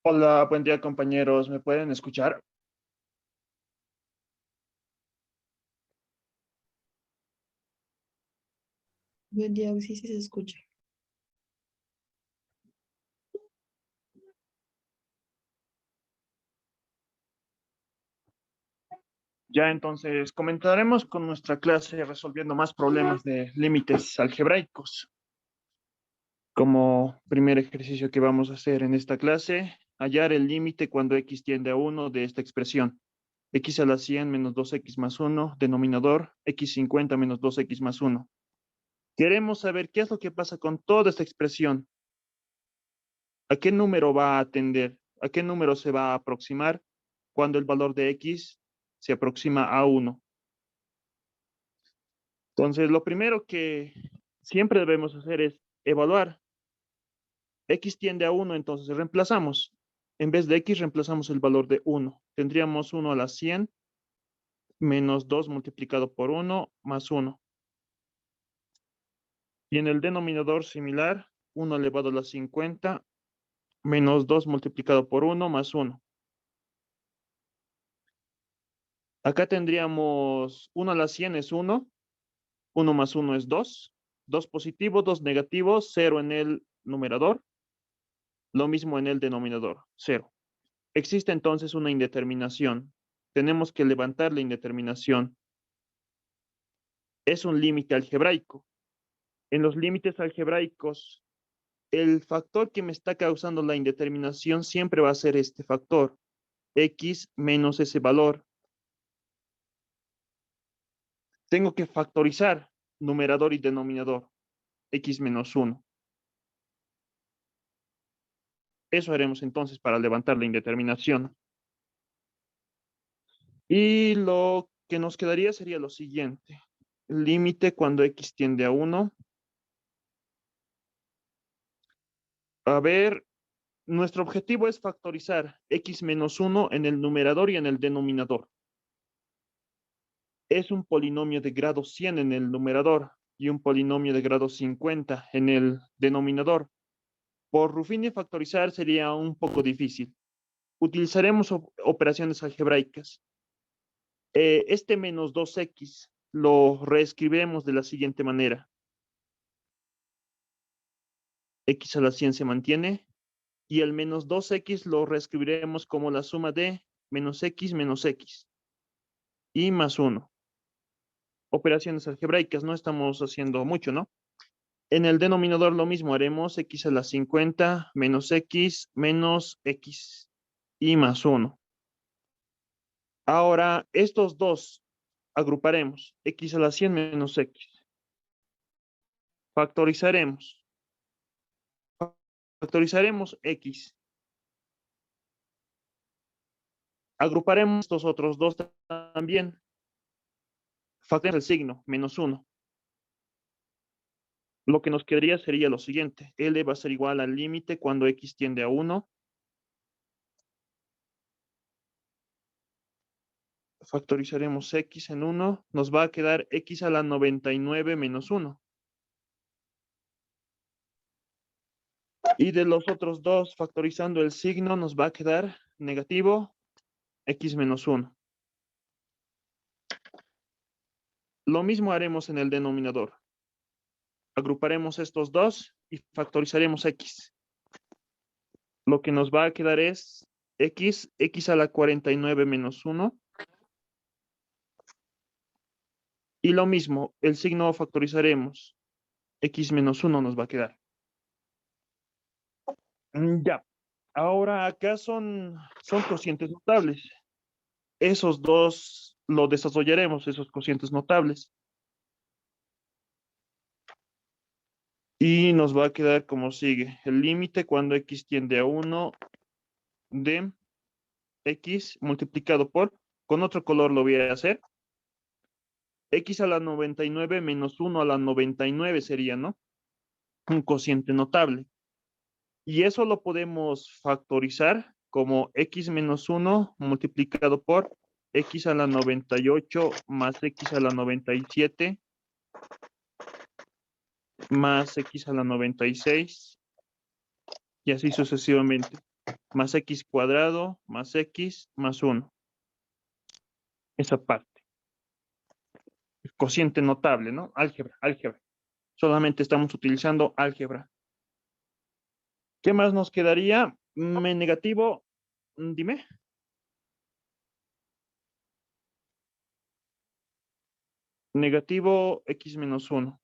Hola, buen día compañeros, ¿me pueden escuchar? Buen día, sí, sí se escucha. Ya entonces comenzaremos con nuestra clase resolviendo más problemas de límites algebraicos. Como primer ejercicio que vamos a hacer en esta clase, hallar el límite cuando x tiende a 1 de esta expresión. X a la 100 menos 2x más 1, denominador x50 menos 2x más 1. Queremos saber qué es lo que pasa con toda esta expresión. ¿A qué número va a tender? ¿A qué número se va a aproximar cuando el valor de x se aproxima a 1? Entonces, lo primero que siempre debemos hacer es evaluar. X tiende a 1, entonces reemplazamos. En vez de x, reemplazamos el valor de 1. Tendríamos 1 a la 100 menos 2 multiplicado por 1 más 1. Y en el denominador similar, 1 elevado a la 50 menos 2 multiplicado por 1 más 1. Acá tendríamos 1 a la 100 es 1, 1 más 1 es 2, 2 positivo, 2 negativo, 0 en el numerador, lo mismo en el denominador, 0. Existe entonces una indeterminación. Tenemos que levantar la indeterminación. Es un límite algebraico. En los límites algebraicos, el factor que me está causando la indeterminación siempre va a ser este factor, x menos ese valor. Tengo que factorizar numerador y denominador, x menos 1. Eso haremos entonces para levantar la indeterminación. Y lo que nos quedaría sería lo siguiente. Límite cuando x tiende a 1. A ver, nuestro objetivo es factorizar x menos 1 en el numerador y en el denominador. Es un polinomio de grado 100 en el numerador y un polinomio de grado 50 en el denominador. Por Ruffini factorizar sería un poco difícil. Utilizaremos operaciones algebraicas. Este menos 2x lo reescribiremos de la siguiente manera. X a la 100 se mantiene y el menos 2x lo reescribiremos como la suma de menos x y más 1. Operaciones algebraicas, no estamos haciendo mucho, ¿no? En el denominador lo mismo, haremos x a la 50 menos x y más 1. Ahora, estos dos agruparemos, x a la 100 menos x. Factorizaremos. Factorizaremos x. Agruparemos estos otros dos también. Factorizaremos el signo, menos 1. Lo que nos quedaría sería lo siguiente. L va a ser igual al límite cuando x tiende a 1. Factorizaremos x en 1. Nos va a quedar x a la 99 menos 1. Y de los otros dos, factorizando el signo, nos va a quedar negativo x menos 1. Lo mismo haremos en el denominador. Agruparemos estos dos y factorizaremos x. Lo que nos va a quedar es x a la 49 menos 1. Y lo mismo, el signo factorizaremos. X menos 1 nos va a quedar. Ya. Ahora acá son cocientes notables. Esos dos lo desarrollaremos, esos cocientes notables. Y nos va a quedar como sigue. El límite cuando x tiende a 1 de x multiplicado por, con otro color lo voy a hacer, x a la 99 menos 1 a la 99 sería, ¿no? Un cociente notable. Y eso lo podemos factorizar como x menos 1 multiplicado por x a la 98 más x a la 97 más x a la 96 y así sucesivamente. más x cuadrado más x más 1. Esa parte. El cociente notable, ¿no? Álgebra, álgebra. Solamente estamos utilizando álgebra. ¿Qué más nos quedaría? En negativo, dime. Negativo x menos 1.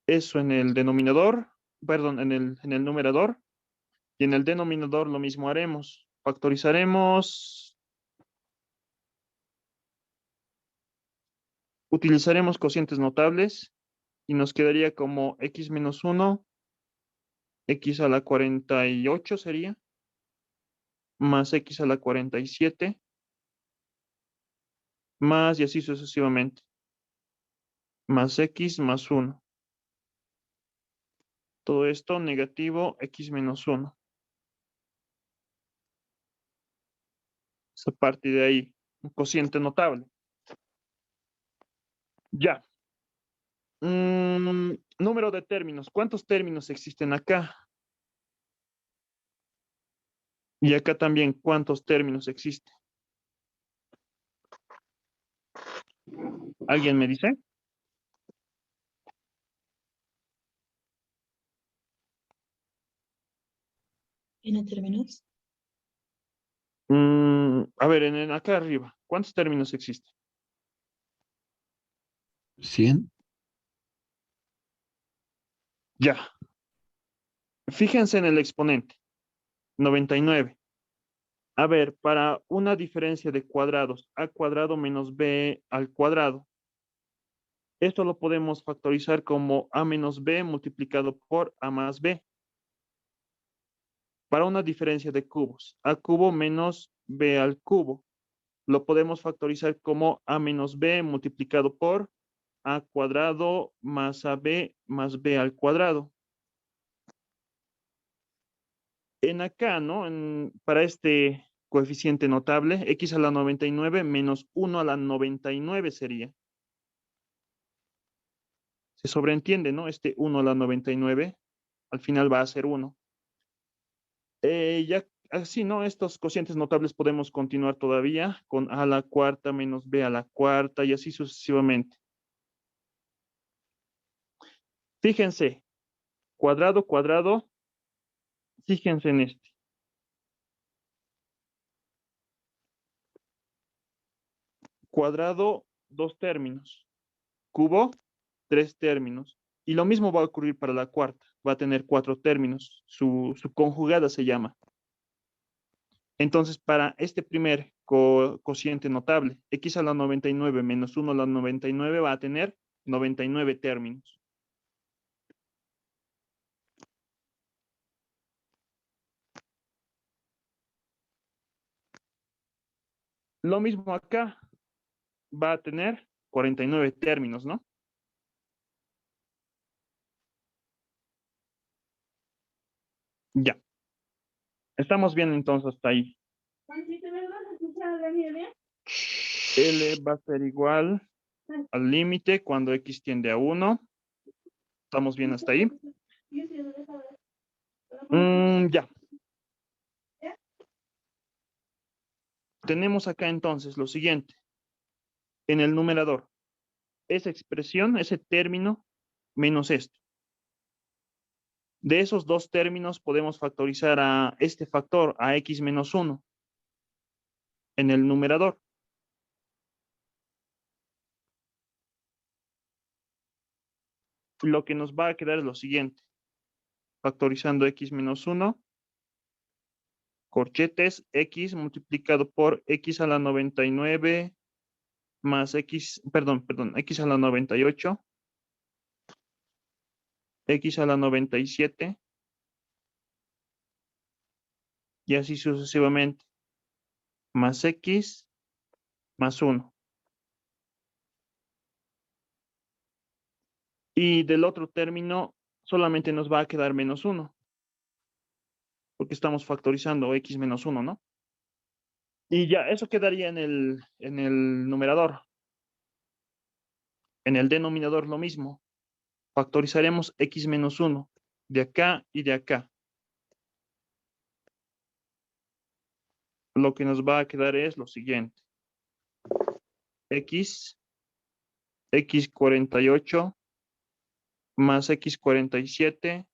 Eso en el denominador, perdón, en el numerador. Y en el denominador lo mismo haremos. Factorizaremos, utilizaremos cocientes notables y nos quedaría como x menos 1, x a la 48 sería, más x a la 47, más y así sucesivamente, más x más 1. Todo esto negativo x menos 1. Esa parte de ahí, un cociente notable. Ya. Número de términos. ¿Cuántos términos existen acá? Y acá también, ¿cuántos términos existen? ¿Alguien me dice? ¿Tiene términos? A ver, acá arriba, ¿cuántos términos existen? 100. Ya. Fíjense en el exponente, 99. A ver, para una diferencia de cuadrados, a cuadrado menos b al cuadrado, esto lo podemos factorizar como a menos b multiplicado por a más b. Para una diferencia de cubos, a cubo menos b al cubo, lo podemos factorizar como a menos b multiplicado por a cuadrado más ab más b al cuadrado. En acá, ¿no? Para este coeficiente notable, x a la 99 menos 1 a la 99 sería. Se sobreentiende, ¿no? Este 1 a la 99, al final va a ser 1. Ya así, ¿no? Estos cocientes notables podemos continuar todavía con a la cuarta menos b a la cuarta y así sucesivamente. Fíjense, cuadrado, cuadrado, fíjense en este. Cuadrado, 2 términos. Cubo, 3 términos. Y lo mismo va a ocurrir para la cuarta. Va a tener 4 términos. Su conjugada se llama. Entonces, para este primer cociente notable, x a la 99 menos 1 a la 99 va a tener 99 términos. Lo mismo acá, va a tener 49 términos, ¿no? Ya. Estamos bien entonces hasta ahí. L va a ser igual al límite cuando x tiende a 1. ¿Estamos bien hasta ahí? Ya. Tenemos acá entonces lo siguiente. En el numerador, esa expresión, ese término, menos esto. De esos dos términos podemos factorizar a este factor, a x menos 1, en el numerador. Lo que nos va a quedar es lo siguiente. Factorizando x menos 1, corchetes, x multiplicado por x a la 99 más x, perdón, x a la 98, x a la 97, y así sucesivamente, más x más 1. Y del otro término solamente nos va a quedar menos 1, porque estamos factorizando x menos 1, ¿no? Y ya, eso quedaría en el numerador. En el denominador lo mismo. Factorizaremos x menos 1 de acá y de acá. lo que nos va a quedar es lo siguiente. X 48 más X 47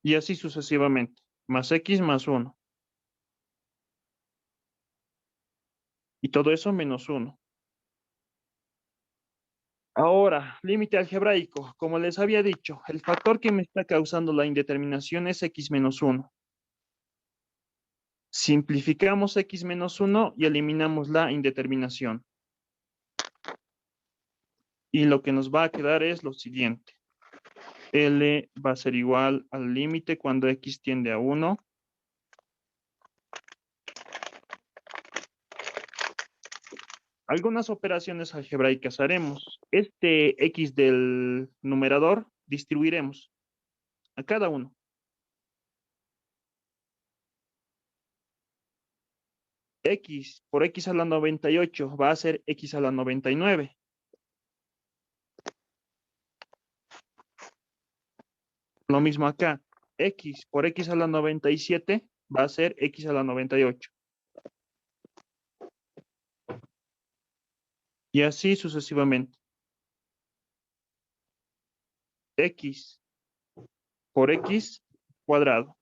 y así sucesivamente, más X más 1. Y todo eso menos 1. Ahora, límite algebraico. Como les había dicho, el factor que me está causando la indeterminación es X menos 1. Simplificamos X menos 1 y eliminamos la indeterminación. Y lo que nos va a quedar es lo siguiente. L va a ser igual al límite cuando X tiende a 1. Algunas operaciones algebraicas haremos. Este X del numerador distribuiremos a cada uno. X por X a la 98 va a ser X a la 99. Lo mismo acá. X por X a la 97 va a ser X a la 98. Y así sucesivamente. X por X cuadrado.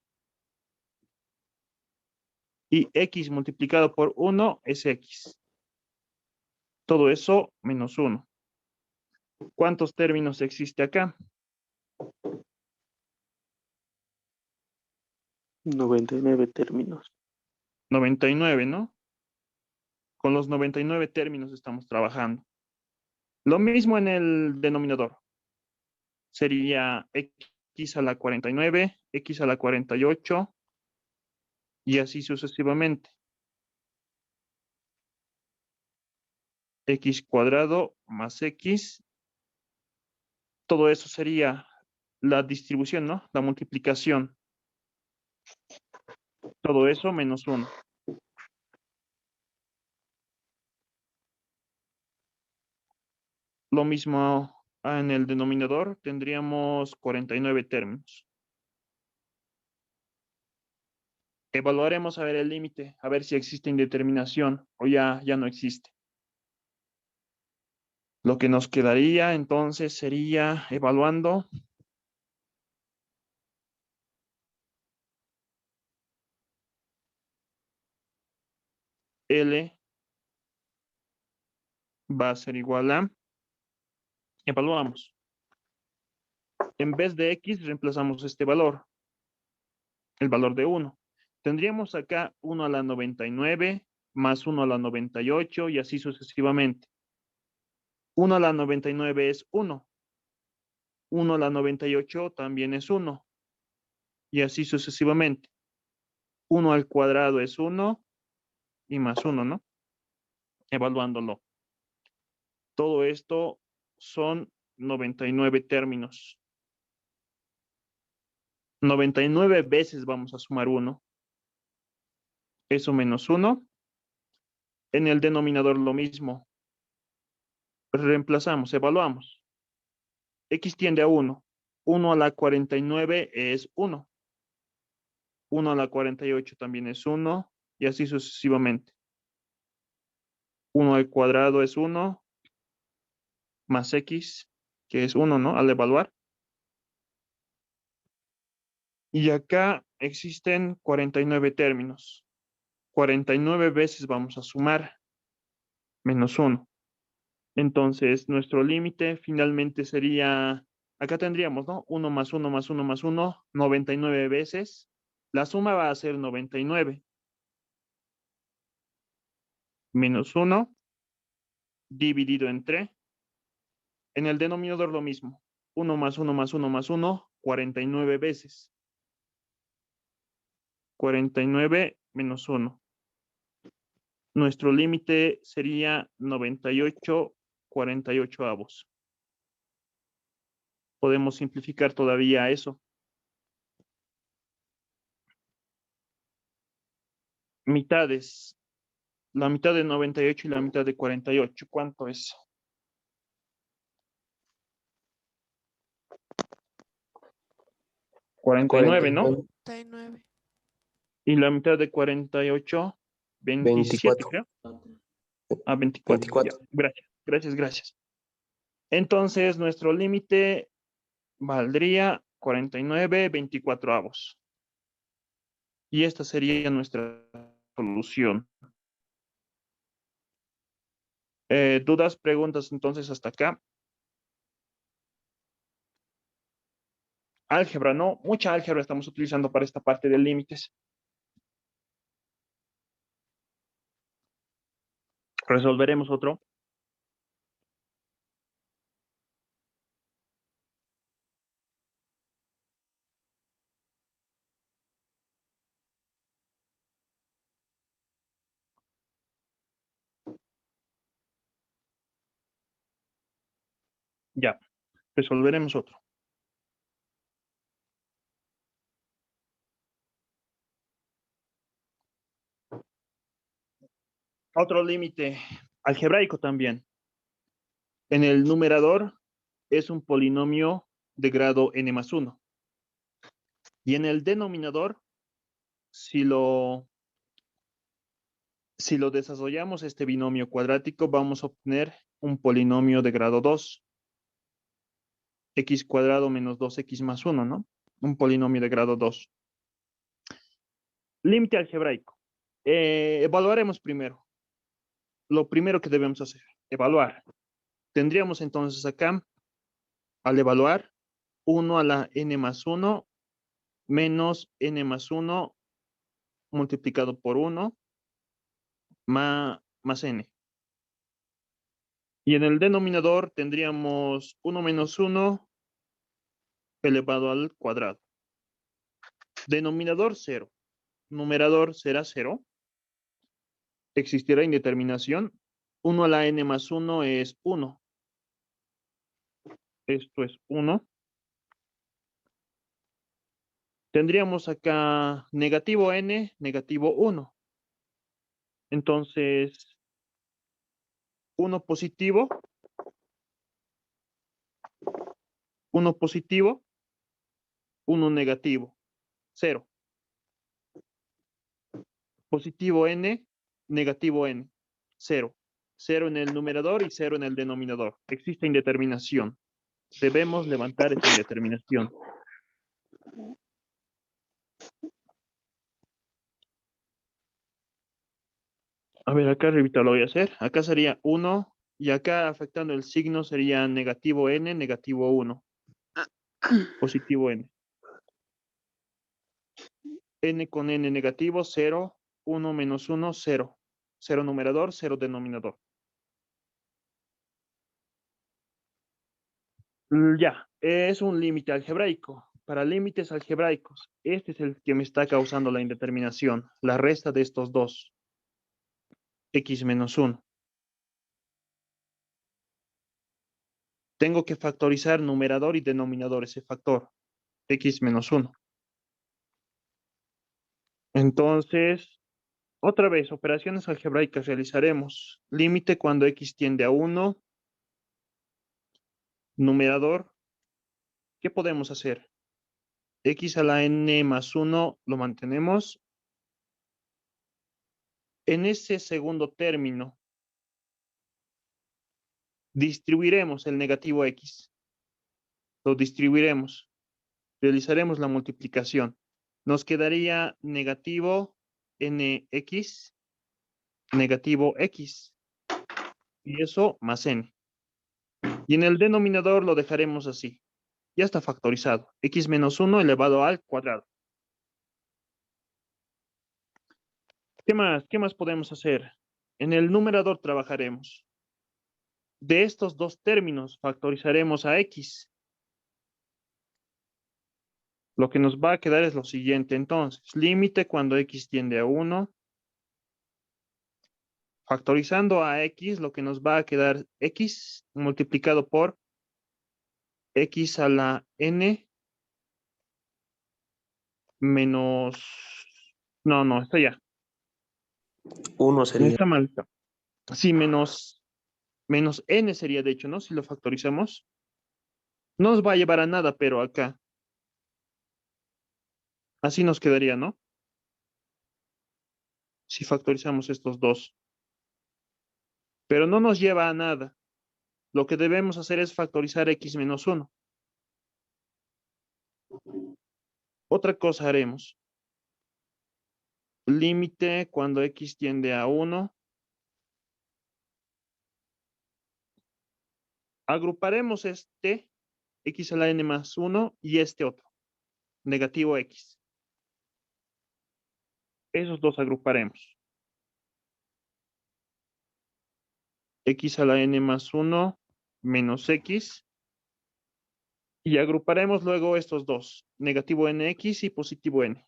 Y X multiplicado por 1 es X. Todo eso menos 1. ¿Cuántos términos existe acá? 99 términos. 99, ¿no? Con los 99 términos estamos trabajando. Lo mismo en el denominador. Sería X a la 49, X a la 48 y así sucesivamente. X cuadrado más X. Todo eso sería la distribución, ¿no? La multiplicación. Todo eso menos 1. Lo mismo en el denominador, tendríamos 49 términos. Evaluaremos a ver el límite, a ver si existe indeterminación o ya no existe. Lo que nos quedaría entonces sería evaluando L va a ser igual a, evaluamos. En vez de X reemplazamos este valor, el valor de 1. Tendríamos acá 1 a la 99 más 1 a la 98 y así sucesivamente. 1 a la 99 es 1. 1 a la 98 también es 1. Y así sucesivamente. 1 al cuadrado es 1 y más 1, ¿no? Evaluándolo. Todo esto son 99 términos. 99 veces vamos a sumar 1. Eso menos 1. En el denominador lo mismo. Reemplazamos, evaluamos. X tiende a 1. 1 a la 49 es 1. 1 a la 48 también es 1. Y así sucesivamente. 1 al cuadrado es 1. Más X, que es 1, ¿no? Al evaluar. Y acá existen 49 términos. 49 veces vamos a sumar menos 1. Entonces, nuestro límite finalmente sería, acá tendríamos, ¿no? 1 más 1 más 1 más 1, 99 veces. La suma va a ser 99. Menos 1 dividido entre. En el denominador lo mismo. 1 más 1 más 1 más 1, 49 veces. 49 menos 1. Nuestro límite sería 98 48avos. Podemos simplificar todavía eso. Mitades. La mitad de 98 y la mitad de 48. ¿Cuánto es? 49, ¿no? 49. Y la mitad de 48, 27, 24. creo. Ah, 24. Ya, 24. gracias. Entonces, nuestro límite valdría 49, 24avos. Y esta sería nuestra solución. ¿Dudas, preguntas entonces hasta acá? Álgebra, ¿no? Mucha álgebra estamos utilizando para esta parte de límites. Resolveremos otro. Ya, resolveremos otro. Otro límite algebraico también. En el numerador es un polinomio de grado n+1. Y en el denominador, si lo desarrollamos este binomio cuadrático, vamos a obtener un polinomio de grado 2. X cuadrado menos 2x más 1, ¿no? Un polinomio de grado 2. Límite algebraico. Evaluaremos primero. Lo primero que debemos hacer, evaluar. Tendríamos entonces acá, al evaluar, 1 a la n+1 menos n+1 multiplicado por 1 más n. Y en el denominador tendríamos 1 menos 1 elevado al cuadrado. Denominador 0. Numerador será 0. Existirá indeterminación. 1 a la n+1 es 1. Esto es 1. Tendríamos acá negativo n, negativo 1. Entonces, 1 positivo, 1 positivo, 1 negativo, 0. Positivo n, negativo n, 0. 0 en el numerador y 0 en el denominador. Existe indeterminación. Debemos levantar esta indeterminación. A ver, acá arribita lo voy a hacer. Acá sería 1 y acá afectando el signo sería negativo n, negativo 1. Positivo n. N con n negativo, 0. 1 menos 1, 0. 0 numerador, 0 denominador. Ya, es un límite algebraico. Para límites algebraicos, este es el que me está causando la indeterminación. La resta de estos dos. X menos 1. Tengo que factorizar numerador y denominador, ese factor. X menos 1. Entonces, otra vez, operaciones algebraicas realizaremos. Límite cuando X tiende a 1. Numerador. ¿Qué podemos hacer? X a la n más 1 lo mantenemos. En ese segundo término, distribuiremos el negativo X. Lo distribuiremos. Realizaremos la multiplicación. Nos quedaría negativo nx, negativo x. Y eso más n. Y en el denominador lo dejaremos así. Ya está factorizado. X menos 1 elevado al cuadrado. ¿Qué más? ¿Qué más podemos hacer? En el numerador trabajaremos. De estos dos términos factorizaremos a x. Lo que nos va a quedar es lo siguiente. Entonces, límite cuando x tiende a 1. Factorizando a x, lo que nos va a quedar x multiplicado por x a la n menos... No, está ya. 1 sería. Está mal. Sí, menos n sería de hecho, ¿no? Si lo factorizamos. No nos va a llevar a nada, pero acá. Así nos quedaría, ¿no? Si factorizamos estos dos. Pero no nos lleva a nada. Lo que debemos hacer es factorizar x menos 1. Otra cosa haremos. Límite cuando x tiende a 1. Agruparemos este x a la n más 1 y este otro, negativo x. Esos dos agruparemos. X a la n más 1 menos x. Y agruparemos luego estos dos, negativo nx y positivo n.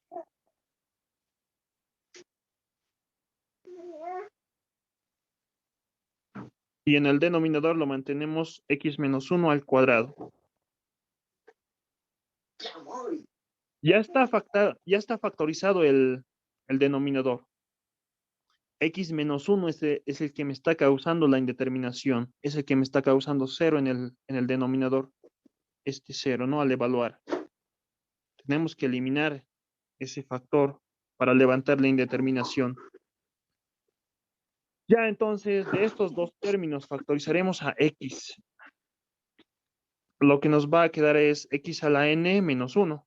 Y en el denominador lo mantenemos x menos 1 al cuadrado. Ya está factorizado el denominador. X menos 1 es el que me está causando la indeterminación. Es el que me está causando 0 en el denominador. Este 0, ¿no? Al evaluar. Tenemos que eliminar ese factor para levantar la indeterminación. Ya entonces, de estos dos términos factorizaremos a x. Lo que nos va a quedar es x a la n menos 1.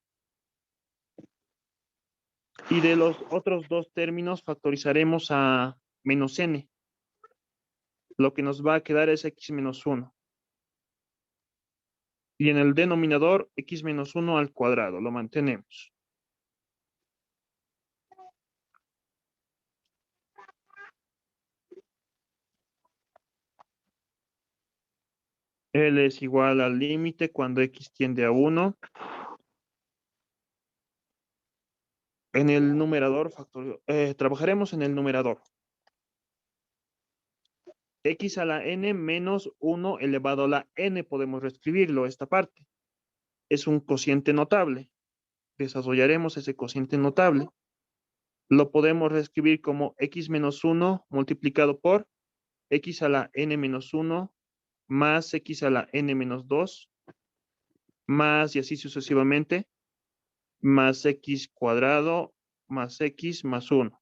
Y de los otros dos términos factorizaremos a menos n. Lo que nos va a quedar es x menos 1. Y en el denominador, x menos 1 al cuadrado. Lo mantenemos. L es igual al límite cuando x tiende a 1. En el numerador, trabajaremos en el numerador. X a la n menos 1 elevado a la n, podemos reescribirlo, esta parte. Es un cociente notable. Desarrollaremos ese cociente notable. Lo podemos reescribir como x menos 1 multiplicado por x a la n menos 1 más x a la n menos 2 más y así sucesivamente más x cuadrado más x más 1.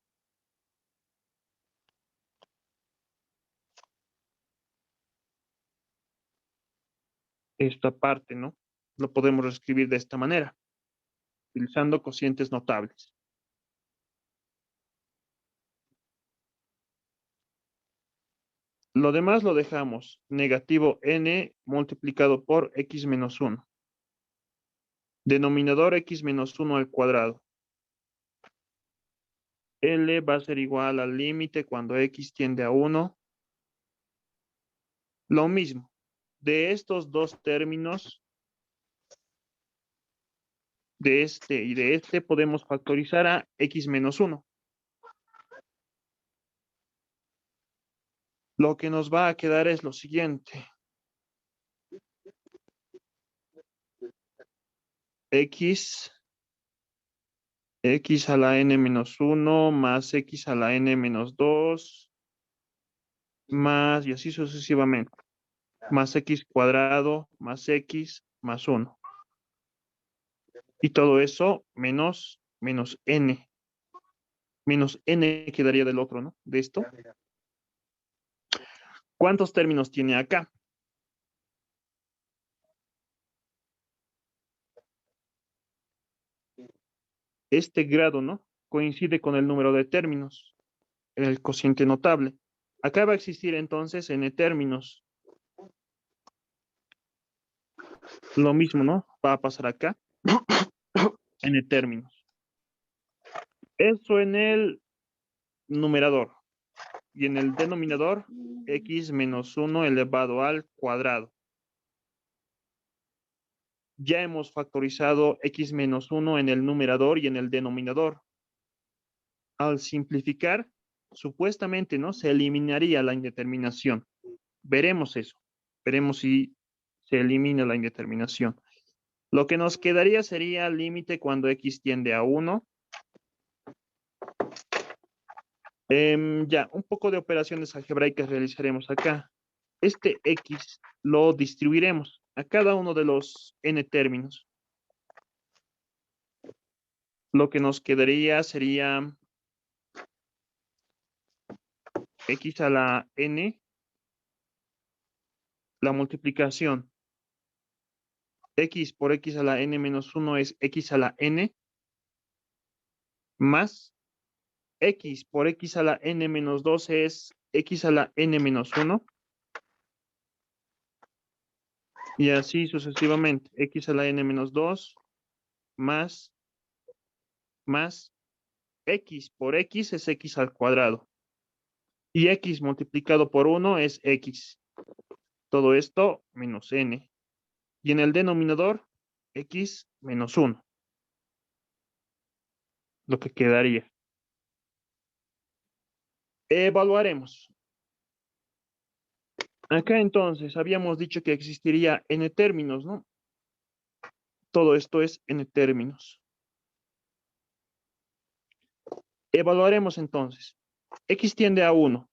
Esta parte, ¿no? Lo podemos reescribir de esta manera, utilizando cocientes notables. Lo demás lo dejamos negativo n multiplicado por x menos 1. Denominador x menos 1 al cuadrado. L va a ser igual al límite cuando x tiende a 1. Lo mismo. De estos dos términos, de este y de este, podemos factorizar a x menos 1. Lo que nos va a quedar es lo siguiente. X a la n menos 1 más x a la n menos 2 más y así sucesivamente. Más x cuadrado más x más 1. Y todo eso menos n. Menos n quedaría del otro, ¿no? De esto. ¿Cuántos términos tiene acá? Este grado, ¿no? Coincide con el número de términos, el cociente notable. Acá va a existir entonces n términos. Lo mismo, ¿no? Va a pasar acá. N términos. Eso en el numerador. Y en el denominador, x menos 1 elevado al cuadrado. Ya hemos factorizado x menos 1 en el numerador y en el denominador. Al simplificar, supuestamente, ¿no? Se eliminaría la indeterminación. Veremos eso. Veremos si se elimina la indeterminación. Lo que nos quedaría sería límite cuando x tiende a 1. Ya, un poco de operaciones algebraicas realizaremos acá. Este x lo distribuiremos a cada uno de los n términos. Lo que nos quedaría sería x a la n, la multiplicación. X por x a la n menos 1 es x a la n, más x por x a la n menos 2 es x a la n menos 1. Y así sucesivamente. X a la n menos 2 más x por x es x al cuadrado. Y x multiplicado por 1 es x. Todo esto menos n. Y en el denominador, x menos 1. Lo que quedaría. Evaluaremos. Acá entonces habíamos dicho que existiría n términos, ¿no? Todo esto es n términos. Evaluaremos entonces. X tiende a 1.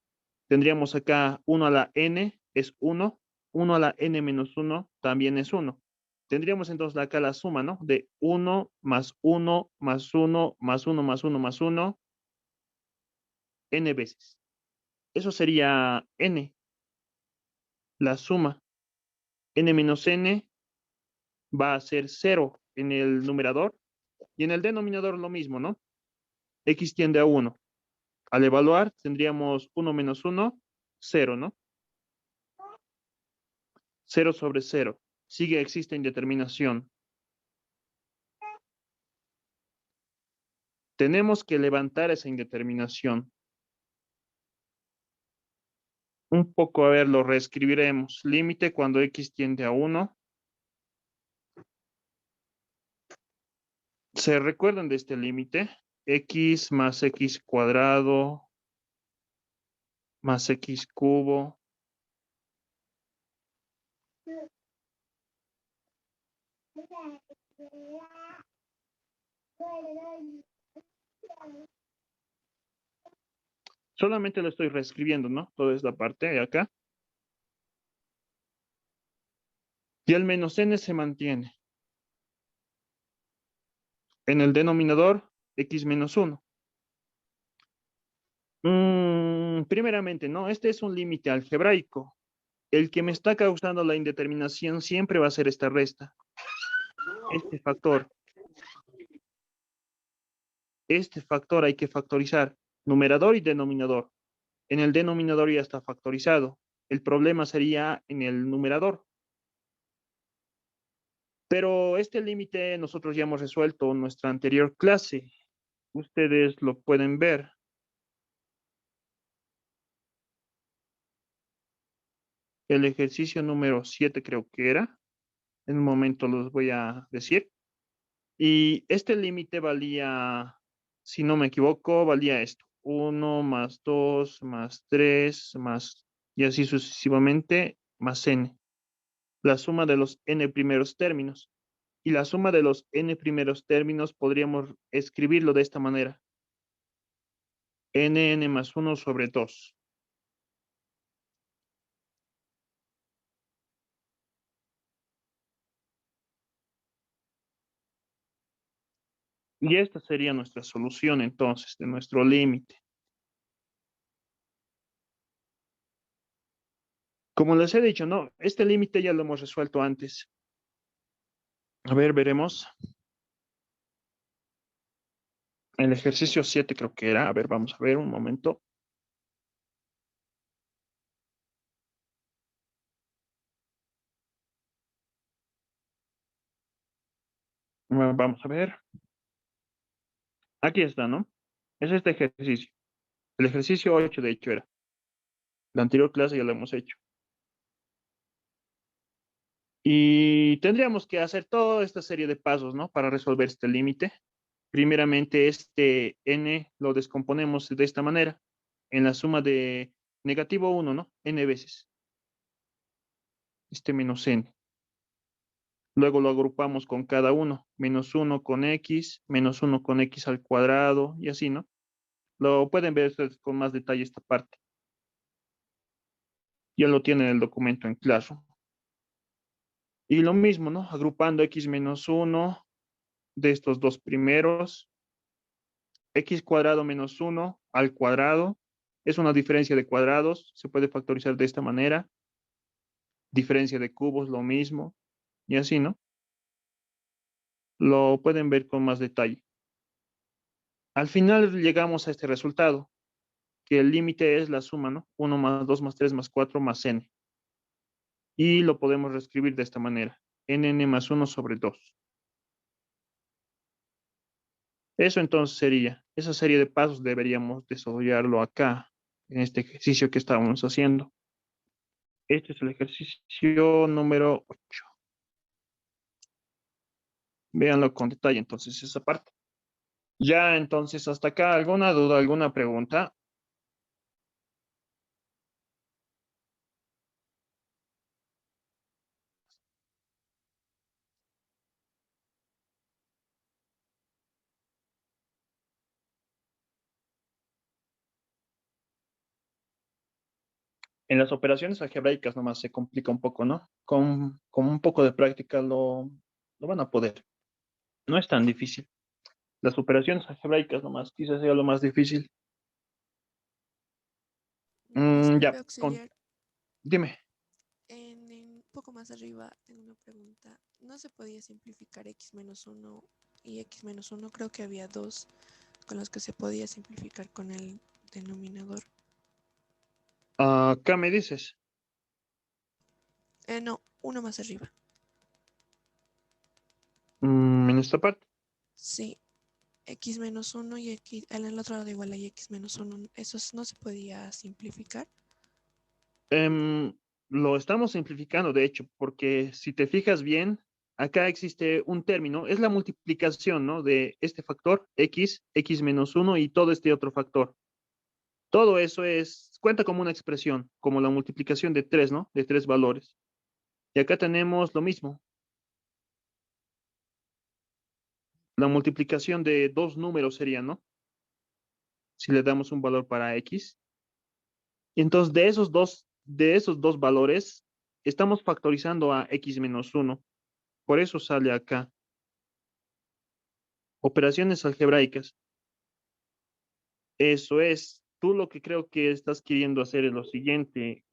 Tendríamos acá 1 a la n es 1. 1 a la n menos 1 también es 1. Tendríamos entonces acá la suma, ¿no? De 1 más 1 más 1 más 1 más 1 más 1 n veces. Eso sería n. La suma. N menos n va a ser 0 en el numerador. Y en el denominador lo mismo, ¿no? X tiende a 1. Al evaluar tendríamos 1 menos 1, 0, ¿no? 0 sobre 0. Sigue, existe indeterminación. Tenemos que levantar esa indeterminación. Un poco, a ver, lo reescribiremos. Límite cuando x tiende a 1. ¿Se recuerdan de este límite? X más x cuadrado más x cubo. Solamente lo estoy reescribiendo, ¿no? Toda esta parte de acá. Y el menos n se mantiene. En el denominador, x menos 1. Primeramente, ¿no? Este es un límite algebraico. El que me está causando la indeterminación siempre va a ser esta resta. Este factor. Este factor hay que factorizar. Numerador y denominador. En el denominador ya está factorizado. El problema sería en el numerador. Pero este límite nosotros ya hemos resuelto en nuestra anterior clase. Ustedes lo pueden ver. El ejercicio número 7 creo que era. En un momento los voy a decir. Y este límite valía, si no me equivoco, valía esto. 1 más 2 más 3 más, y así sucesivamente, más n. La suma de los n primeros términos. Y la suma de los n primeros términos podríamos escribirlo de esta manera. N más 1 sobre 2. Y esta sería nuestra solución entonces de nuestro límite. Como les he dicho, no, este límite ya lo hemos resuelto antes. A ver, veremos. El ejercicio 7 creo que era. A ver, vamos a ver un momento. Vamos a ver. Aquí está, ¿no? Es este ejercicio. El ejercicio 8 de hecho era. La anterior clase ya lo hemos hecho. Y tendríamos que hacer toda esta serie de pasos, ¿no? Para resolver este límite. Primeramente, este n lo descomponemos de esta manera. En la suma de negativo 1, ¿no? N veces. Este menos n. Luego lo agrupamos con cada uno. Menos 1 con x, menos 1 con x al cuadrado, y así, ¿no? Lo pueden ver ustedes con más detalle esta parte. Ya lo tienen en el documento en clase. Y lo mismo, ¿no? Agrupando x menos 1 de estos dos primeros, X cuadrado menos 1 al cuadrado. Es una diferencia de cuadrados. Se puede factorizar de esta manera. Diferencia de cubos, lo mismo. Y así, ¿no? Lo pueden ver con más detalle. Al final llegamos a este resultado, que el límite es la suma, ¿no? 1 más 2 más 3 más 4 más n. Y lo podemos reescribir de esta manera. nn más 1 sobre 2. Eso entonces sería, esa serie de pasos deberíamos desarrollarlo acá, en este ejercicio que estábamos haciendo. Este es el ejercicio número 8. Véanlo con detalle entonces esa parte. Ya entonces hasta acá, ¿alguna duda, alguna pregunta? En las operaciones algebraicas nomás se complica un poco, ¿no? Con un poco de práctica lo van a poder. No es tan difícil. Las operaciones algebraicas nomás, quizás sea lo más difícil. Ya, Profe auxiliar, dime. un poco más arriba tengo una pregunta. ¿No se podía simplificar x menos 1 y x menos 1? Creo que había dos con los que se podía simplificar con el denominador. Acá me dices. No, uno más arriba. En esta parte. Sí, x menos 1 y x, en el otro lado igual hay x menos 1. ¿Esos no se podía simplificar? Em, lo estamos simplificando, de hecho, porque si te fijas bien, acá existe un término, es la multiplicación, ¿no? De este factor, x menos 1 y todo este otro factor. Todo eso cuenta como una expresión, como la multiplicación de tres, ¿no? De tres valores. Y acá tenemos lo mismo, la multiplicación de dos números sería, ¿no? Si le damos un valor para x. Y entonces de esos dos valores, estamos factorizando a x menos 1. Por eso sale acá. Operaciones algebraicas. Eso es. Tú lo que creo que estás queriendo hacer es lo siguiente.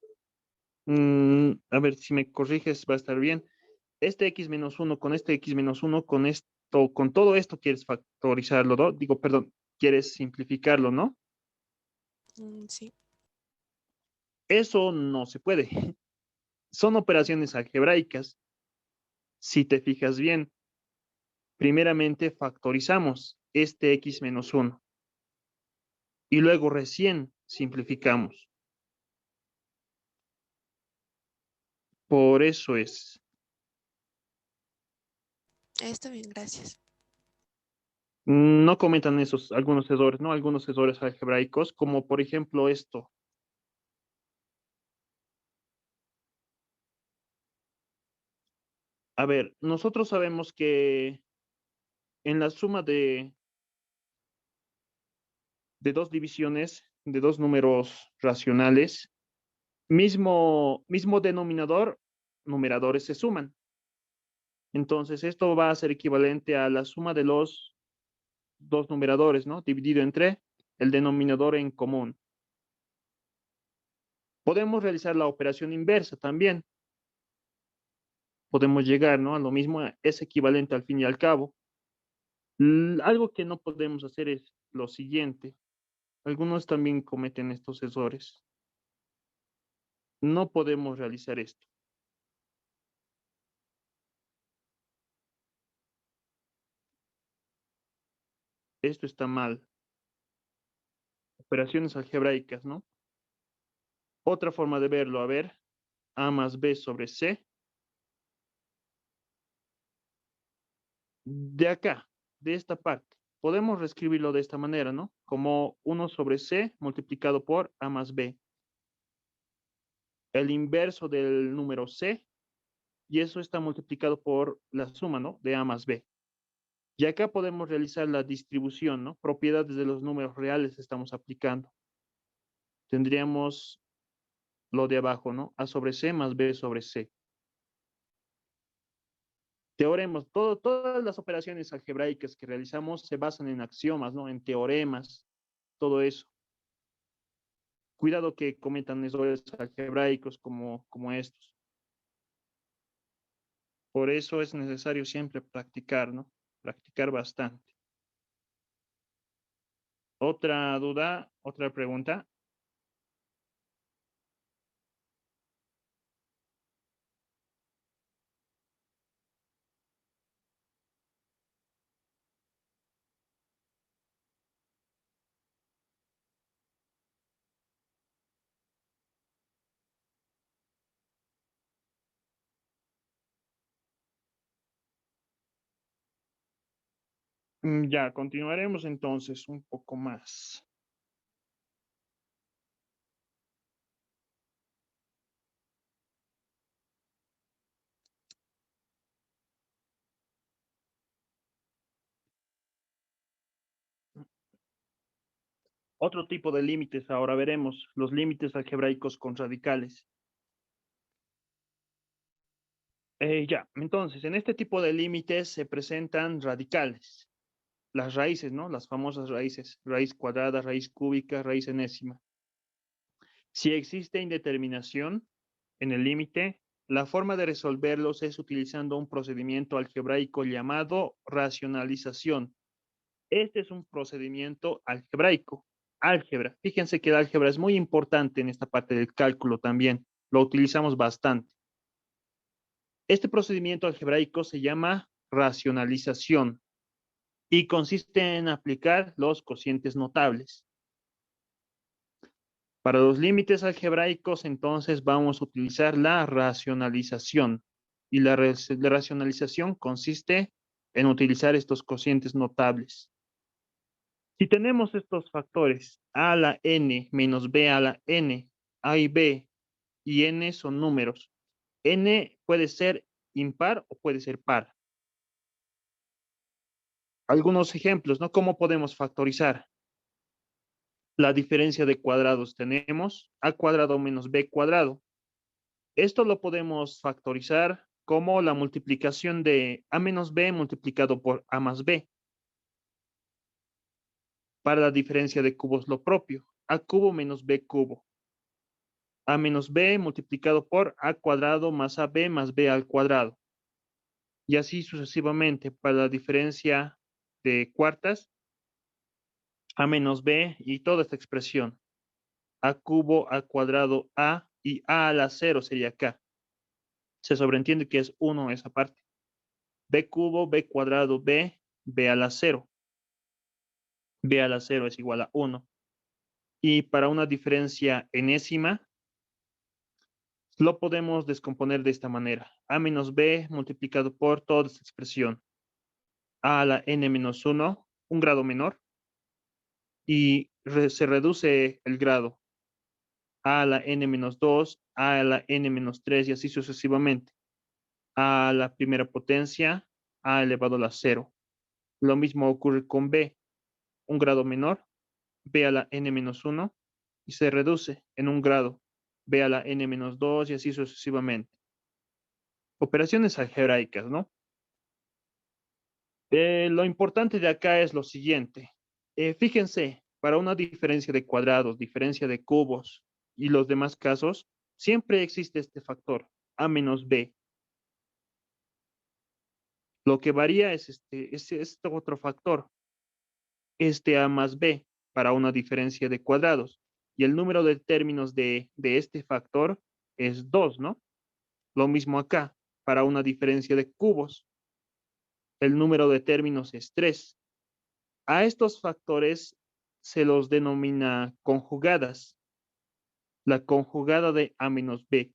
A ver si me corriges, va a estar bien. Este x menos 1 con este x menos 1 con esto, con todo esto quieres factorizarlo, ¿no? Digo, perdón, quieres simplificarlo, ¿no? Sí. Eso no se puede. Son operaciones algebraicas. Si te fijas bien, primeramente factorizamos este x menos 1 y luego recién simplificamos. Por eso es. Está bien, gracias. No comentan esos algunos errores, ¿no? Algunos errores algebraicos, como por ejemplo esto. A ver, nosotros sabemos que en la suma de dos divisiones, de dos números racionales, mismo denominador, numeradores se suman. Entonces, esto va a ser equivalente a la suma de los dos numeradores, ¿no? Dividido entre el denominador en común. Podemos realizar la operación inversa también. Podemos llegar, ¿no? A lo mismo, es equivalente al fin y al cabo. Algo que no podemos hacer es lo siguiente. Algunos también cometen estos errores. No podemos realizar esto. Esto está mal. Operaciones algebraicas, ¿no? Otra forma de verlo, a ver, a más b sobre c. De acá, de esta parte, podemos reescribirlo de esta manera, ¿no? Como 1 sobre c multiplicado por a más b. El inverso del número c, y eso está multiplicado por la suma, ¿no? De a más b. Y acá podemos realizar la distribución, ¿no? Propiedades de los números reales estamos aplicando. Tendríamos lo de abajo, ¿no? A sobre c más b sobre c. Teoremas, todas las operaciones algebraicas que realizamos se basan en axiomas, ¿no? En teoremas, todo eso. Cuidado que cometan errores algebraicos como estos. Por eso es necesario siempre practicar, ¿no? Practicar bastante. ¿Otra duda? ¿Otra pregunta? Ya, continuaremos entonces un poco más. Otro tipo de límites, ahora veremos los límites algebraicos con radicales. Ya, entonces, en este tipo de límites se presentan radicales, las raíces, ¿no? Las famosas raíces, raíz cuadrada, raíz cúbica, raíz enésima. Si existe indeterminación en el límite, la forma de resolverlos es utilizando un procedimiento algebraico llamado racionalización. Este es un procedimiento algebraico, álgebra. Fíjense que el álgebra es muy importante en esta parte del cálculo también. Lo utilizamos bastante. Este procedimiento algebraico se llama racionalización y consiste en aplicar los cocientes notables. Para los límites algebraicos, entonces, vamos a utilizar la racionalización. Y la racionalización consiste en utilizar estos cocientes notables. Si tenemos estos factores, a a la n menos b a la n, a y b, y n son números. N puede ser impar o puede ser par. Algunos ejemplos, ¿no? ¿Cómo podemos factorizar? La diferencia de cuadrados tenemos a cuadrado menos b cuadrado. Esto lo podemos factorizar como la multiplicación de a menos b multiplicado por a más b. Para la diferencia de cubos lo propio, a cubo menos b cubo. A menos b multiplicado por a cuadrado más b al cuadrado. Y así sucesivamente para la diferencia de cuartas, a menos b y toda esta expresión. A cubo, a cuadrado, a y a la 0 sería acá. Se sobreentiende que es 1 esa parte. B cubo, B cuadrado, B a la 0. B a la 0 es igual a 1. Y para una diferencia enésima, lo podemos descomponer de esta manera. A menos B multiplicado por toda esta expresión. A la n menos 1, un grado menor. Y se reduce el grado. A la n menos 2, a la n menos 3 y así sucesivamente. A la primera potencia, a elevado a la 0. Lo mismo ocurre con b, un grado menor, b a la n menos 1 y se reduce en un grado, b a la n menos 2 y así sucesivamente. Operaciones algebraicas, ¿no? Lo importante de acá es lo siguiente. Fíjense, para una diferencia de cuadrados, diferencia de cubos y los demás casos, siempre existe este factor, a menos b. Lo que varía es este otro factor, este a más b, para una diferencia de cuadrados. Y el número de términos de este factor es 2, ¿no? Lo mismo acá, para una diferencia de cubos. El número de términos es 3. A estos factores se los denomina conjugadas. La conjugada de a menos b.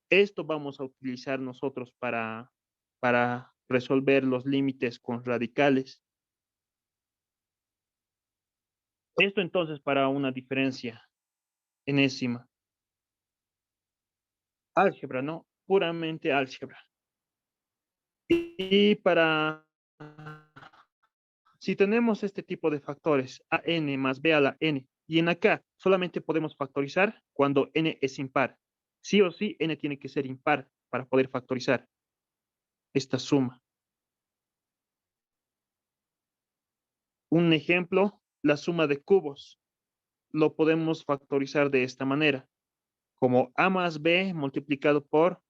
Esto vamos a utilizar nosotros para resolver los límites con radicales. Esto entonces para una diferencia enésima. Álgebra, ¿no? Puramente álgebra. Y para, si tenemos este tipo de factores, a n más b a la n, y en acá solamente podemos factorizar cuando n es impar. Sí o sí, n tiene que ser impar para poder factorizar esta suma. Un ejemplo, la suma de cubos. Lo podemos factorizar de esta manera, como a más b multiplicado por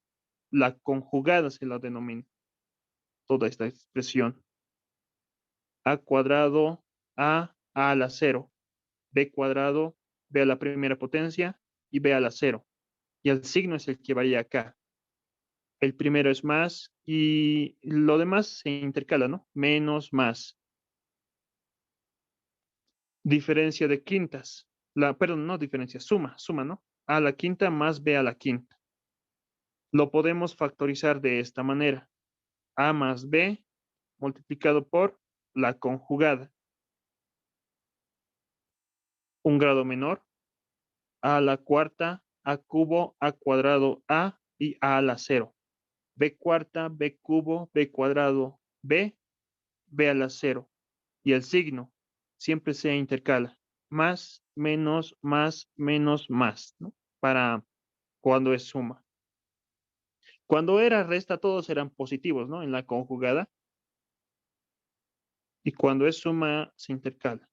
la conjugada, se la denomina toda esta expresión. A cuadrado a la 0, b cuadrado, b a la primera potencia y b a la 0. Y el signo es el que varía acá. El primero es más y lo demás se intercala, ¿no? Menos, más. Diferencia de quintas. Perdón, no diferencia, suma, ¿no? A la quinta más b a la quinta. Lo podemos factorizar de esta manera. A más b multiplicado por la conjugada. Un grado menor. A la cuarta, a cubo, a cuadrado, a y a la 0. B cuarta, b cubo, b cuadrado, b a la 0. Y el signo siempre se intercala. Más, menos, más, ¿no? Para cuando es suma. Cuando era resta, todos eran positivos, ¿no? En la conjugada. Y cuando es suma, se intercala.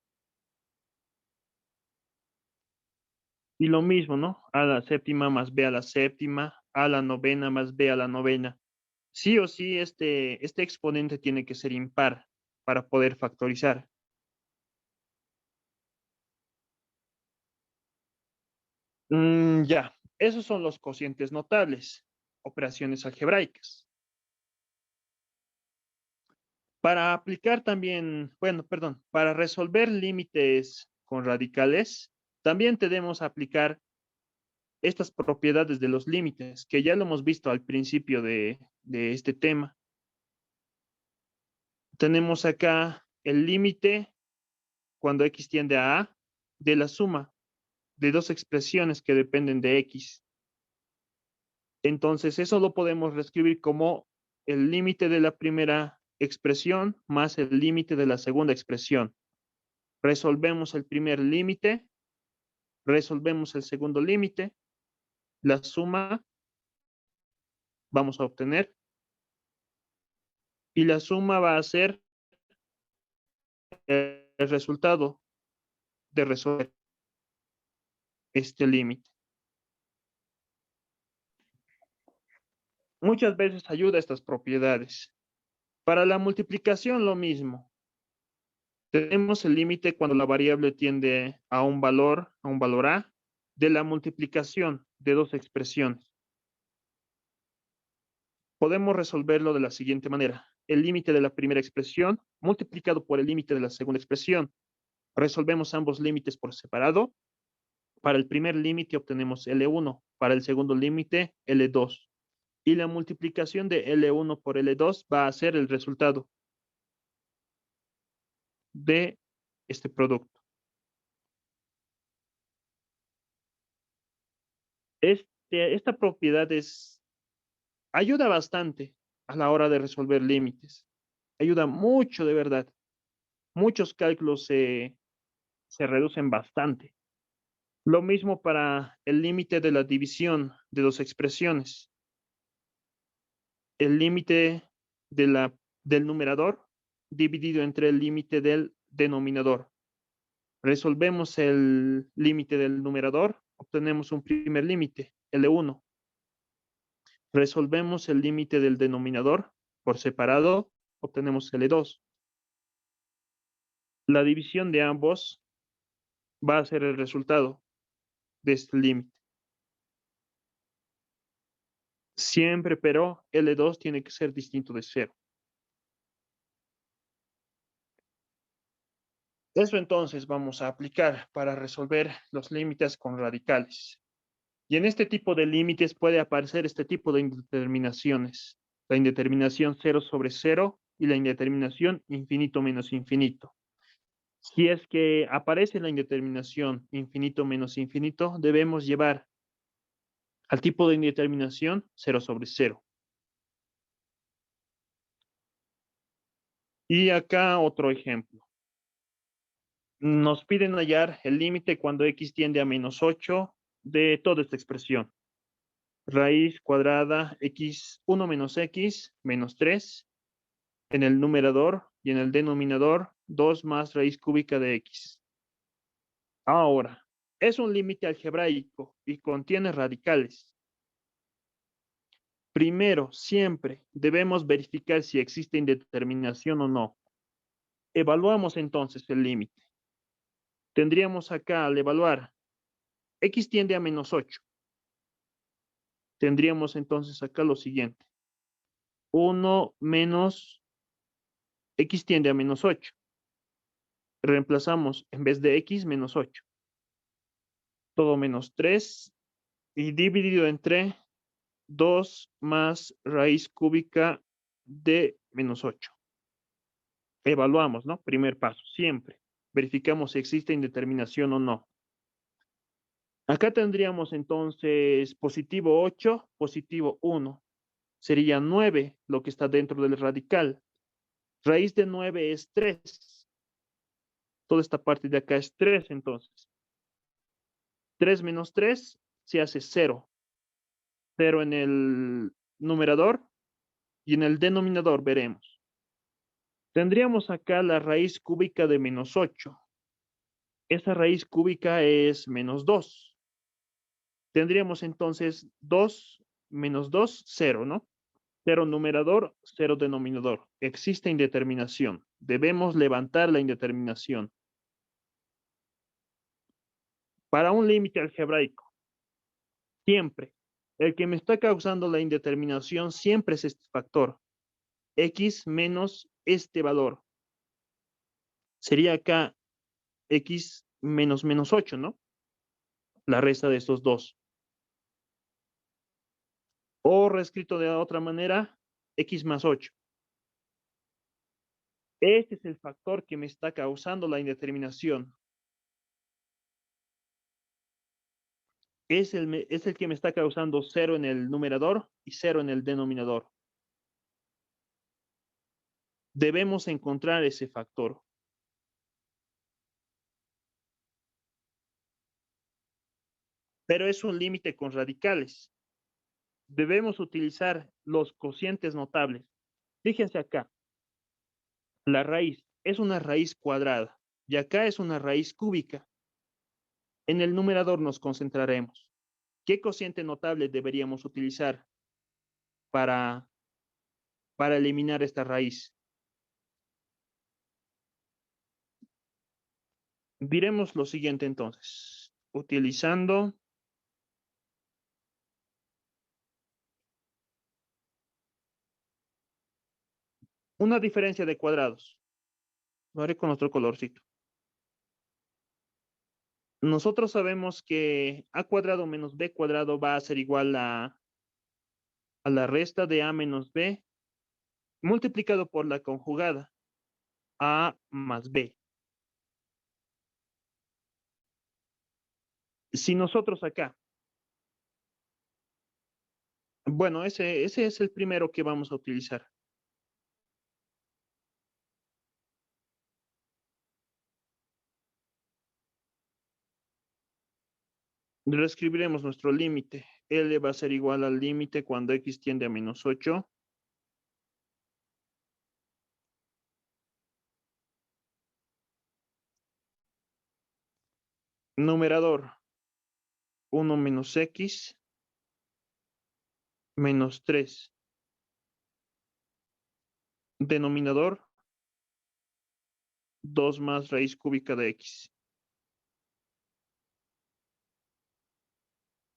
Y lo mismo, ¿no? A la séptima más b a la séptima, a la novena más b a la novena. Sí o sí, este exponente tiene que ser impar para poder factorizar. Ya, esos son los cocientes notables, operaciones algebraicas. Para aplicar también, bueno, perdón, para resolver límites con radicales, también tenemos aplicar estas propiedades de los límites, que ya lo hemos visto al principio de este tema. Tenemos acá el límite cuando x tiende a de la suma de dos expresiones que dependen de x. Entonces, eso lo podemos reescribir como el límite de la primera expresión más el límite de la segunda expresión. Resolvemos el primer límite, resolvemos el segundo límite, la suma vamos a obtener y la suma va a ser el resultado de resolver este límite. Muchas veces ayuda estas propiedades. Para la multiplicación lo mismo. Tenemos el límite cuando la variable tiende a un valor A, de la multiplicación de dos expresiones. Podemos resolverlo de la siguiente manera. El límite de la primera expresión multiplicado por el límite de la segunda expresión. Resolvemos ambos límites por separado. Para el primer límite obtenemos L1, para el segundo límite L2. Y la multiplicación de L1 por L2 va a ser el resultado de este producto. Esta propiedad ayuda bastante a la hora de resolver límites. Ayuda mucho, de verdad. Muchos cálculos se reducen bastante. Lo mismo para el límite de la división de dos expresiones. El límite del numerador dividido entre el límite del denominador. Resolvemos el límite del numerador, obtenemos un primer límite, L1. Resolvemos el límite del denominador por separado, obtenemos L2. La división de ambos va a ser el resultado de este límite. Siempre, pero L2 tiene que ser distinto de 0. Eso entonces vamos a aplicar para resolver los límites con radicales. Y en este tipo de límites puede aparecer este tipo de indeterminaciones. La indeterminación 0 sobre 0 y la indeterminación infinito menos infinito. Si es que aparece la indeterminación infinito menos infinito, debemos llevar al tipo de indeterminación 0 sobre 0. Y acá otro ejemplo. Nos piden hallar el límite cuando x tiende a menos 8 de toda esta expresión. raíz cuadrada x1 menos x menos 3 en el numerador y en el denominador 2 más raíz cúbica de x. Ahora, es un límite algebraico y contiene radicales. Primero, siempre debemos verificar si existe indeterminación o no. Evaluamos entonces el límite. Tendríamos acá al evaluar x tiende a menos 8. Tendríamos entonces acá lo siguiente. 1 menos x tiende a menos 8. Reemplazamos en vez de x menos 8. Todo menos 3 y dividido entre 2 más raíz cúbica de menos 8. Evaluamos, ¿no? Primer paso, siempre. Verificamos si existe indeterminación o no. Acá tendríamos entonces positivo 8, positivo 1. Sería 9 lo que está dentro del radical. Raíz de 9 es 3. Toda esta parte de acá es 3 entonces. 3 menos 3 se hace 0. 0 en el numerador y en el denominador veremos. Tendríamos acá la raíz cúbica de menos 8. Esa raíz cúbica es menos 2. Tendríamos entonces 2 menos 2, 0, ¿no? 0 numerador, 0 denominador. Existe indeterminación. Debemos levantar la indeterminación. Para un límite algebraico, siempre, el que me está causando la indeterminación siempre es este factor. X menos este valor. Sería acá x menos menos 8, ¿no? La resta de estos dos. O reescrito de otra manera, x más 8. Este es el factor que me está causando la indeterminación. Es el que me está causando 0 en el numerador y 0 en el denominador. Debemos encontrar ese factor. Pero es un límite con radicales. Debemos utilizar los cocientes notables. Fíjense acá. La raíz es una raíz cuadrada y acá es una raíz cúbica. En el numerador nos concentraremos. ¿Qué cociente notable deberíamos utilizar para eliminar esta raíz? Diremos lo siguiente entonces. Utilizando una diferencia de cuadrados. Lo haré con otro colorcito. Nosotros sabemos que a cuadrado menos b cuadrado va a ser igual a la resta de a menos b multiplicado por la conjugada a más b. Si nosotros acá, bueno, ese es el primero que vamos a utilizar. Reescribiremos nuestro límite. L va a ser igual al límite cuando x tiende a menos 8. Numerador, 1 menos x menos 3. Denominador, 2 más raíz cúbica de x.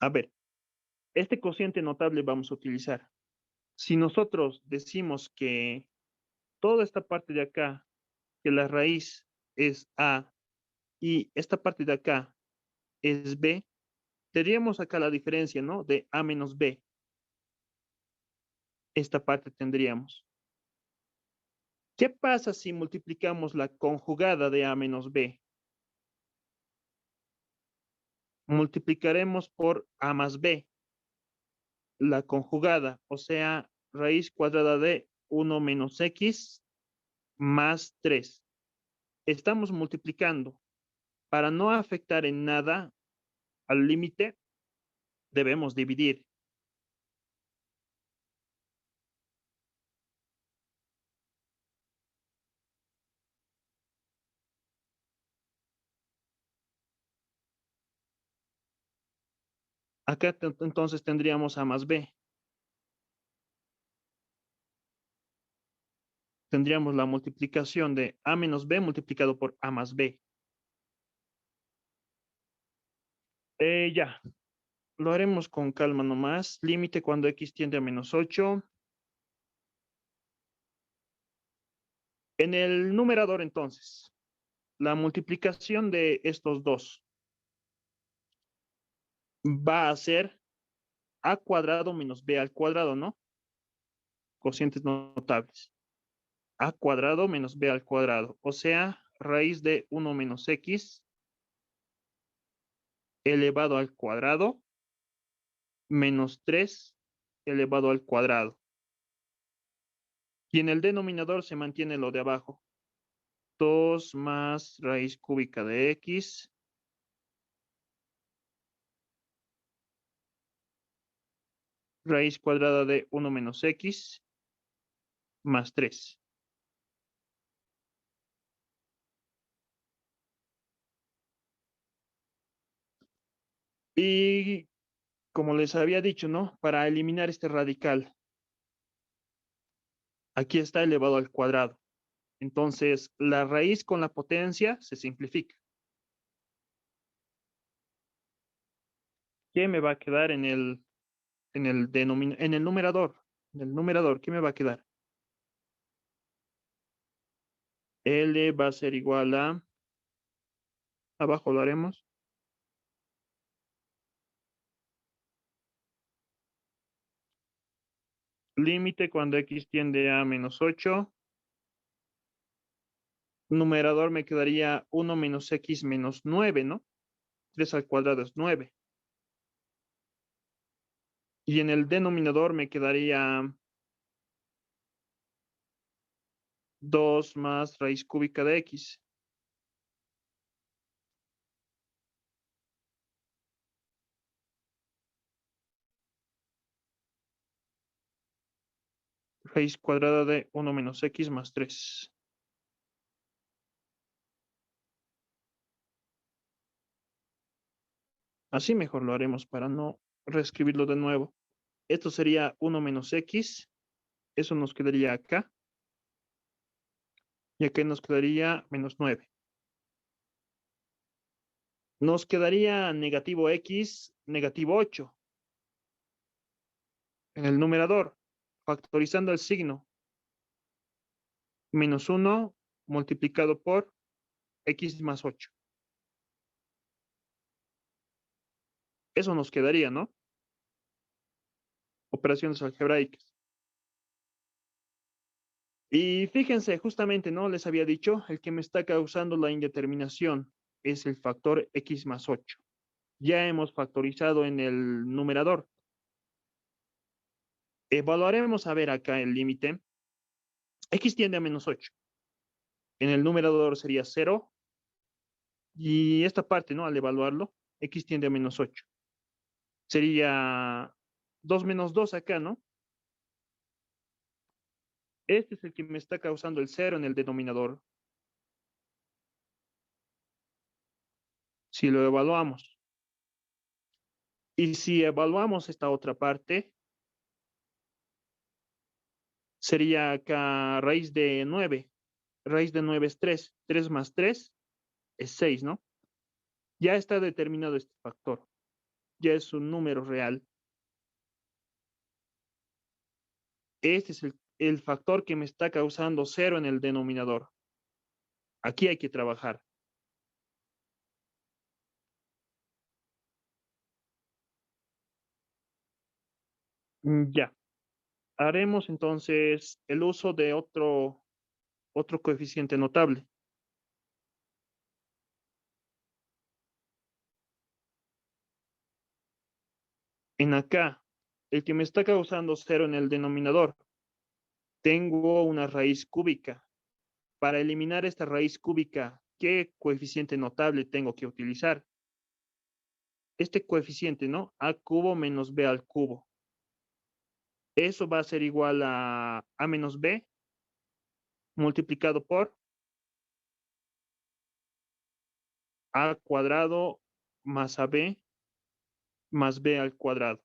A ver, este cociente notable vamos a utilizar. Si nosotros decimos que toda esta parte de acá, que la raíz es a y esta parte de acá es b, tendríamos acá la diferencia, ¿no? De a menos b. Esta parte tendríamos. ¿Qué pasa si multiplicamos la conjugada de a menos b? Multiplicaremos por a más b. La conjugada, o sea, raíz cuadrada de 1 menos x más 3. Estamos multiplicando. Para no afectar en nada al límite, debemos dividir. Acá entonces tendríamos a más b. Tendríamos la multiplicación de a menos b multiplicado por a más b. Ya, lo haremos con calma nomás. Límite cuando x tiende a menos 8. En el numerador entonces, la multiplicación de estos dos va a ser a cuadrado menos b al cuadrado, ¿no? Cocientes notables. A cuadrado menos b al cuadrado. O sea, raíz de 1 menos x elevado al cuadrado menos 3 elevado al cuadrado. Y en el denominador se mantiene lo de abajo. 2 más raíz cúbica de x raíz cuadrada de 1 menos x más 3. Y como les había dicho, ¿no? Para eliminar este radical, aquí está elevado al cuadrado. Entonces, la raíz con la potencia se simplifica. ¿Qué me va a quedar en el numerador? En el numerador, ¿qué me va a quedar? L va a ser igual a, abajo lo haremos, límite cuando x tiende a menos 8. Numerador me quedaría 1 menos x menos 9, ¿no? 3 al cuadrado es 9. Y en el denominador me quedaría 2 más raíz cúbica de x. Raíz cuadrada de 1 menos x más 3. Así mejor lo haremos para no reescribirlo de nuevo. Esto sería 1 menos x. Eso nos quedaría acá. Y acá nos quedaría menos 9. Nos quedaría negativo x, negativo 8. En el numerador, factorizando el signo. Menos 1 multiplicado por x más 8. Eso nos quedaría, ¿no? Operaciones algebraicas. Y fíjense, justamente, ¿no? Les había dicho, el que me está causando la indeterminación es el factor x más 8. Ya hemos factorizado en el numerador. Evaluaremos a ver acá el límite. X tiende a menos 8. En el numerador sería 0. Y esta parte, ¿no? Al evaluarlo, x tiende a menos 8. Sería 2 menos 2 acá, ¿no? Este es el que me está causando el 0 en el denominador. Si lo evaluamos. Y si evaluamos esta otra parte, sería acá raíz de 9. Raíz de 9 es 3. 3 más 3 es 6, ¿no? Ya está determinado este factor. Ya es un número real. Este es el factor que me está causando 0 en el denominador. Aquí hay que trabajar. Ya. Haremos entonces el uso de otro coeficiente notable. En acá, el que me está causando 0 en el denominador, tengo una raíz cúbica. Para eliminar esta raíz cúbica, ¿qué coeficiente notable tengo que utilizar? Este coeficiente, ¿no? A cubo menos b al cubo. Eso va a ser igual a menos b multiplicado por a cuadrado más ab más b al cuadrado.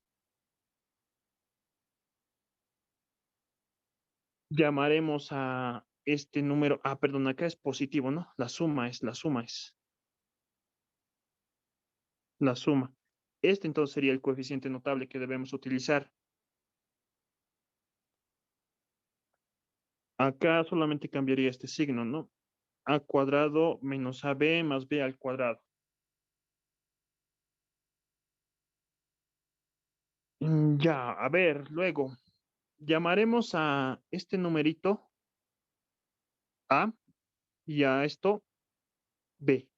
Llamaremos a este número, perdón, acá es positivo, ¿no? La suma es. La suma. Este entonces sería el coeficiente notable que debemos utilizar. Acá solamente cambiaría este signo, ¿no? A cuadrado menos AB más B al cuadrado. Ya, a ver, luego llamaremos a este numerito A y a esto B.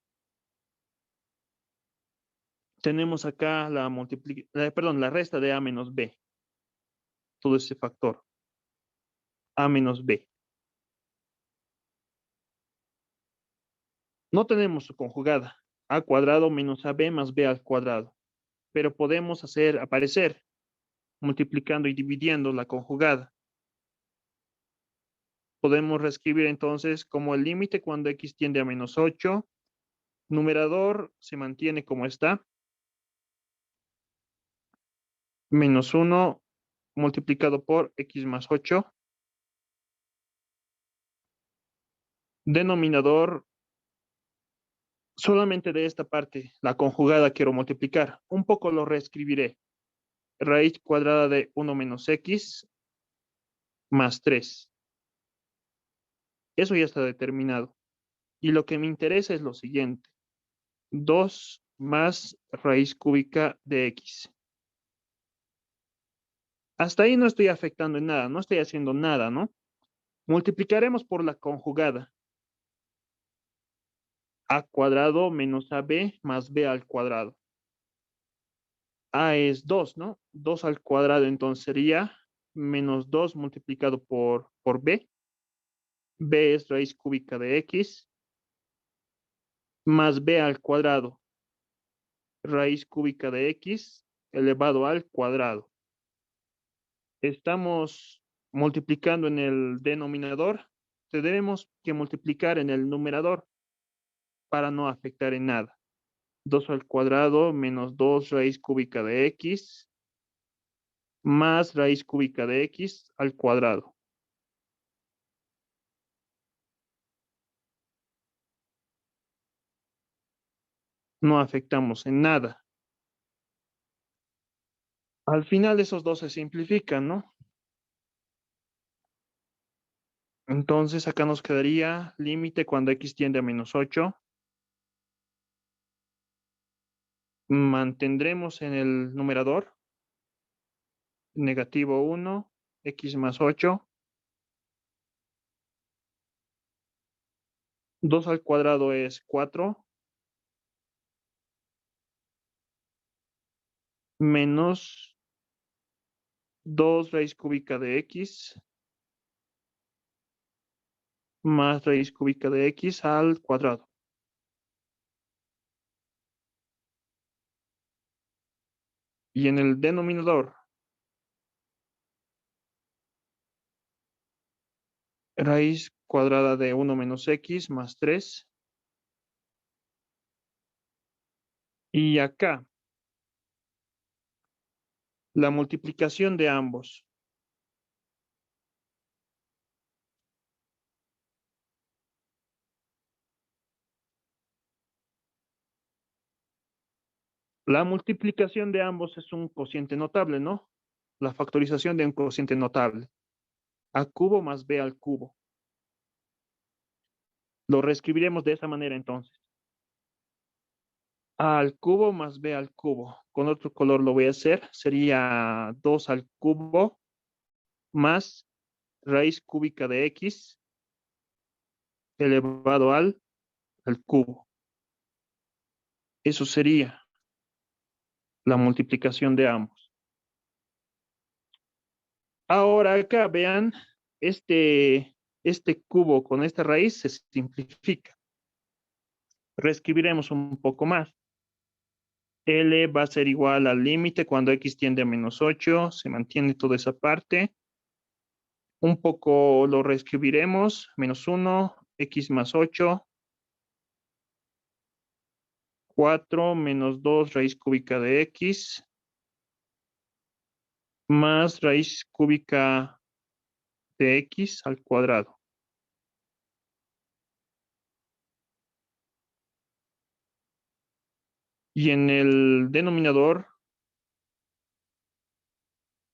Tenemos acá la resta de A menos B. Todo ese factor. A menos B. No tenemos su conjugada. A cuadrado menos AB más B al cuadrado. Pero podemos hacer aparecer multiplicando y dividiendo la conjugada. Podemos reescribir entonces como el límite cuando x tiende a menos 8. Numerador se mantiene como está. Menos 1 multiplicado por x más 8. Denominador, solamente de esta parte, la conjugada quiero multiplicar. Un poco lo reescribiré. Raíz cuadrada de 1 menos x más 3. Eso ya está determinado. Y lo que me interesa es lo siguiente. 2 más raíz cúbica de x. Hasta ahí no estoy afectando en nada, no estoy haciendo nada, ¿no? Multiplicaremos por la conjugada. A cuadrado menos AB más B al cuadrado. A es 2, ¿no? 2 al cuadrado entonces sería menos 2 multiplicado por B. B es raíz cúbica de x más B al cuadrado. Raíz cúbica de x elevado al cuadrado. Estamos multiplicando en el denominador. Tenemos que multiplicar en el numerador para no afectar en nada. 2 al cuadrado menos 2 raíz cúbica de x más raíz cúbica de x al cuadrado. No afectamos en nada. Al final esos dos se simplifican, ¿no? Entonces acá nos quedaría límite cuando x tiende a menos 8. Mantendremos en el numerador negativo 1, x más 8. 2 al cuadrado es 4. Menos 2 raíz cúbica de x más raíz cúbica de x al cuadrado. Y en el denominador, raíz cuadrada de 1 menos x más 3. Y acá, la multiplicación de ambos. La multiplicación de ambos es un cociente notable, ¿no? La factorización de un cociente notable. A cubo más b al cubo. Lo reescribiremos de esa manera entonces. A al cubo más b al cubo. Con otro color lo voy a hacer. Sería 2 al cubo más raíz cúbica de x elevado al cubo. Eso sería la multiplicación de ambos. Ahora acá vean, este cubo con esta raíz se simplifica. Reescribiremos un poco más. L va a ser igual al límite cuando x tiende a menos 8. Se mantiene toda esa parte. Un poco lo reescribiremos. Menos 1, x más 8. 4 menos 2 raíz cúbica de x más raíz cúbica de x al cuadrado. Y en el denominador,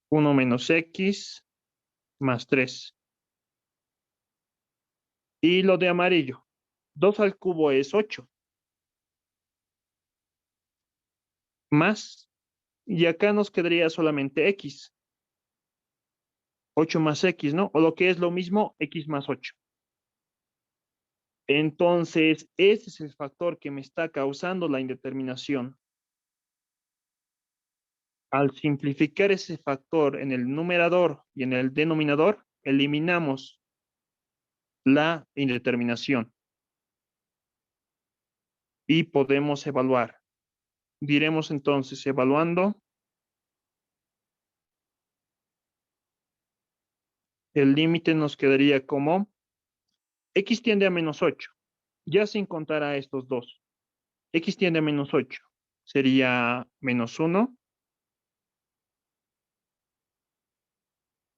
1 menos x más 3. Y lo de amarillo, 2 al cubo es 8. Más, y acá nos quedaría solamente x. 8 más x, ¿no? O lo que es lo mismo, x más 8. Entonces, ese es el factor que me está causando la indeterminación. Al simplificar ese factor en el numerador y en el denominador, eliminamos la indeterminación y podemos evaluar. Diremos entonces, evaluando, el límite nos quedaría como x tiende a menos 8, ya sin contar a estos dos. X tiende a menos 8, sería menos 1.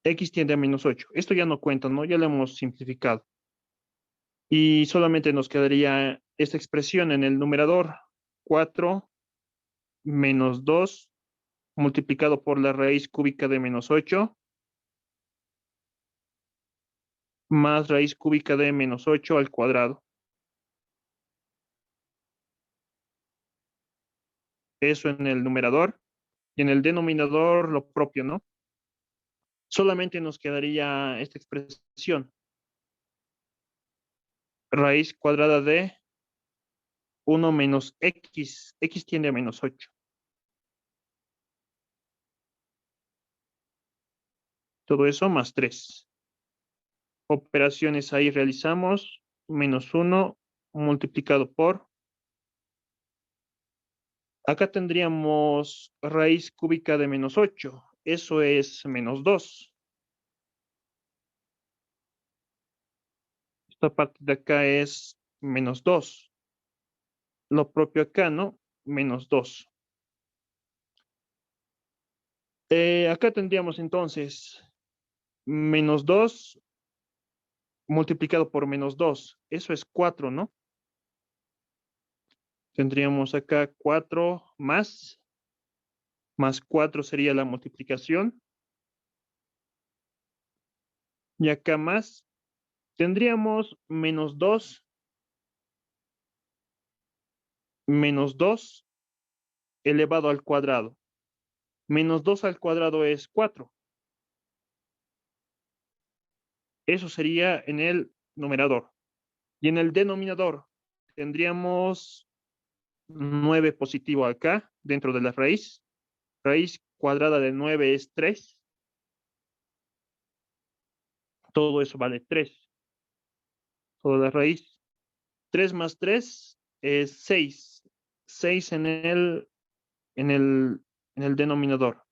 X tiende a menos 8. Esto ya no cuenta, ¿no? Ya lo hemos simplificado. Y solamente nos quedaría esta expresión en el numerador. 4 menos 2 multiplicado por la raíz cúbica de menos 8 más raíz cúbica de menos 8 al cuadrado. Eso en el numerador. Y en el denominador lo propio, ¿no? Solamente nos quedaría esta expresión. Raíz cuadrada de 1 menos x. X tiende a menos 8. Todo eso más 3. Operaciones ahí realizamos. Menos 1 multiplicado por. Acá tendríamos raíz cúbica de menos 8. Eso es menos 2. Esta parte de acá es menos 2. Lo propio acá, ¿no? Menos 2. Acá tendríamos entonces menos 2 multiplicado por menos 2. Eso es 4, ¿no? Tendríamos acá 4 más 4 sería la multiplicación. Y acá más tendríamos menos 2 elevado al cuadrado. Menos 2 al cuadrado es 4. Eso sería en el numerador. Y en el denominador tendríamos 9 positivo acá, dentro de la raíz. Raíz cuadrada de 9 es 3. Todo eso vale 3. Toda la raíz. 3 más 3 es 6. 6 en el denominador.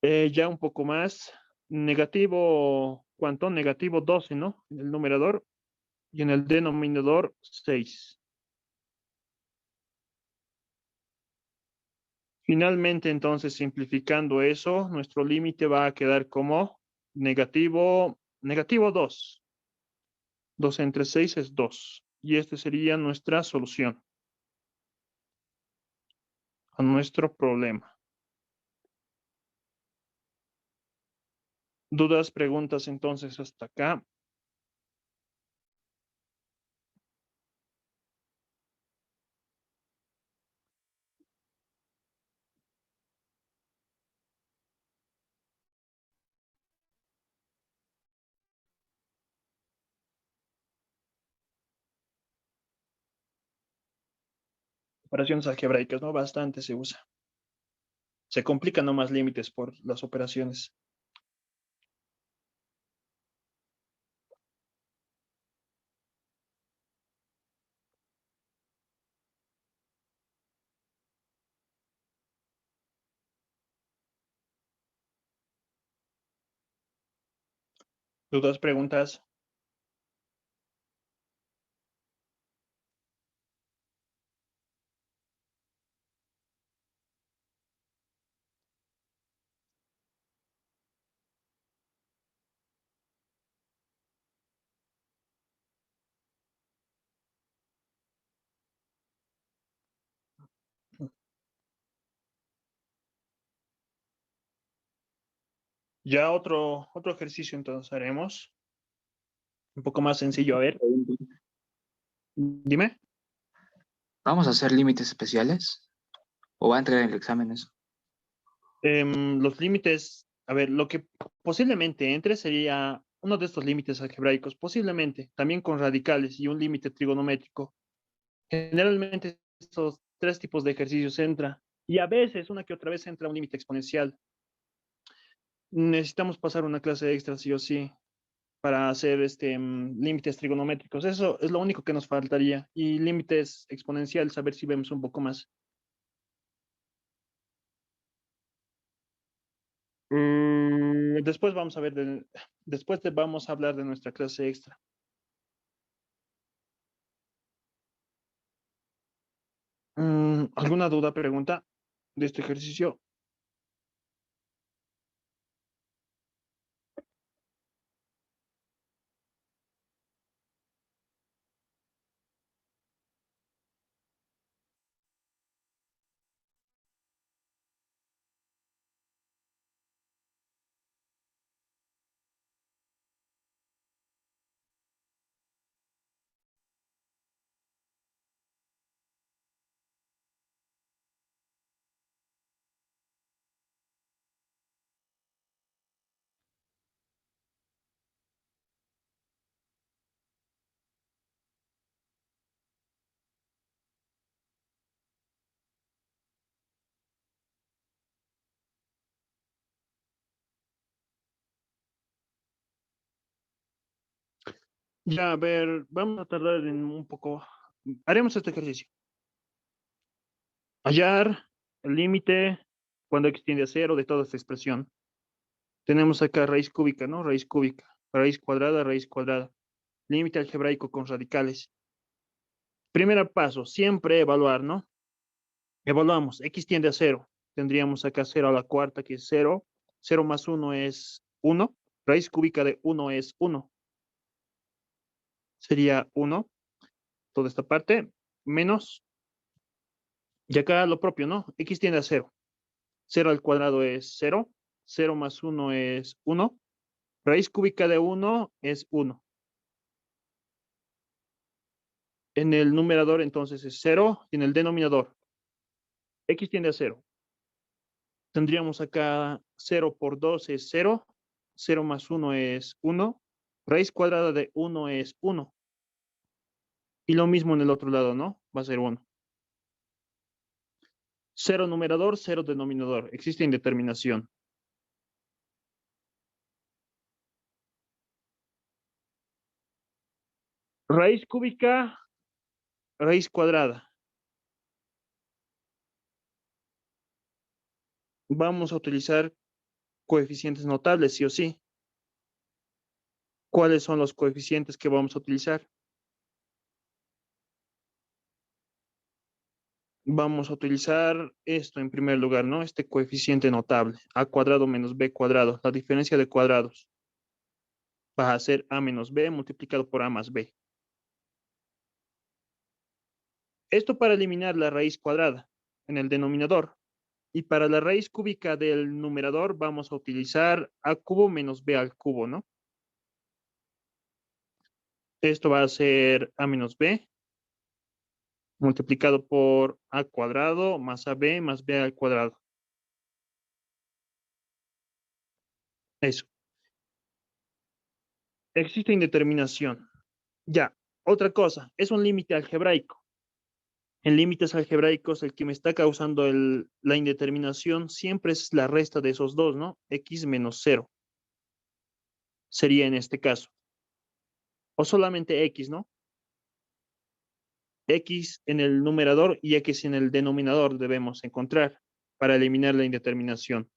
Ya un poco más. Negativo, ¿cuánto? Negativo 12, ¿no? En el numerador. Y en el denominador 6. Finalmente, entonces, simplificando eso, nuestro límite va a quedar como negativo 2. 2 entre 6 es 2. Y esta sería nuestra solución a nuestro problema. ¿Dudas, preguntas entonces hasta acá? Operaciones algebraicas, ¿no? Bastante se usa. Se complican nomás límites por las operaciones. ¿Dudas, preguntas? Ya otro ejercicio entonces haremos. Un poco más sencillo, a ver. Dime. ¿Vamos a hacer límites especiales? ¿O va a entrar en el examen eso? Los límites, a ver, lo que posiblemente entre sería uno de estos límites algebraicos, posiblemente, también con radicales y un límite trigonométrico. Generalmente estos tres tipos de ejercicios entra y a veces, una que otra vez, entra un límite exponencial. Necesitamos pasar una clase extra, sí o sí, para hacer límites trigonométricos. Eso es lo único que nos faltaría. Y límites exponenciales, a ver si vemos un poco más. Después vamos a ver, vamos a hablar de nuestra clase extra. ¿Alguna duda, pregunta de este ejercicio? Ya, a ver, vamos a tardar en un poco. Haremos este ejercicio. Hallar el límite cuando x tiende a cero de toda esta expresión. Tenemos acá raíz cúbica, ¿no? Raíz cúbica. Raíz cuadrada, raíz cuadrada. Límite algebraico con radicales. Primer paso, siempre evaluar, ¿no? Evaluamos, x tiende a cero. Tendríamos acá 0 a la cuarta, que es 0. 0 más 1 es 1. Raíz cúbica de 1 es 1. Sería 1. Toda esta parte, menos. Y acá lo propio, ¿no? X tiende a 0. 0 al cuadrado es 0. 0 más 1 es 1. Raíz cúbica de 1 es 1. En el numerador entonces es 0 y en el denominador x tiende a 0. Tendríamos acá 0 por 2 es 0. 0 más 1 es 1. Raíz cuadrada de 1 es 1. Y lo mismo en el otro lado, ¿no? Va a ser 1. 0 numerador, 0 denominador. Existe indeterminación. Raíz cúbica, raíz cuadrada. Vamos a utilizar coeficientes notables, sí o sí. ¿Cuáles son los coeficientes que vamos a utilizar? Vamos a utilizar esto en primer lugar, ¿no? Este coeficiente notable, a cuadrado menos b cuadrado, la diferencia de cuadrados. Va a ser a menos b multiplicado por a más b. Esto para eliminar la raíz cuadrada en el denominador. Y para la raíz cúbica del numerador vamos a utilizar a cubo menos b al cubo, ¿no? Esto va a ser a menos b multiplicado por a cuadrado más ab más b al cuadrado. Eso. Existe indeterminación. Ya, otra cosa, es un límite algebraico. En límites algebraicos, el que me está causando la indeterminación siempre es la resta de esos dos, ¿no? X menos 0. Sería en este caso. O solamente X, ¿no? X en el numerador y X en el denominador debemos encontrar para eliminar la indeterminación.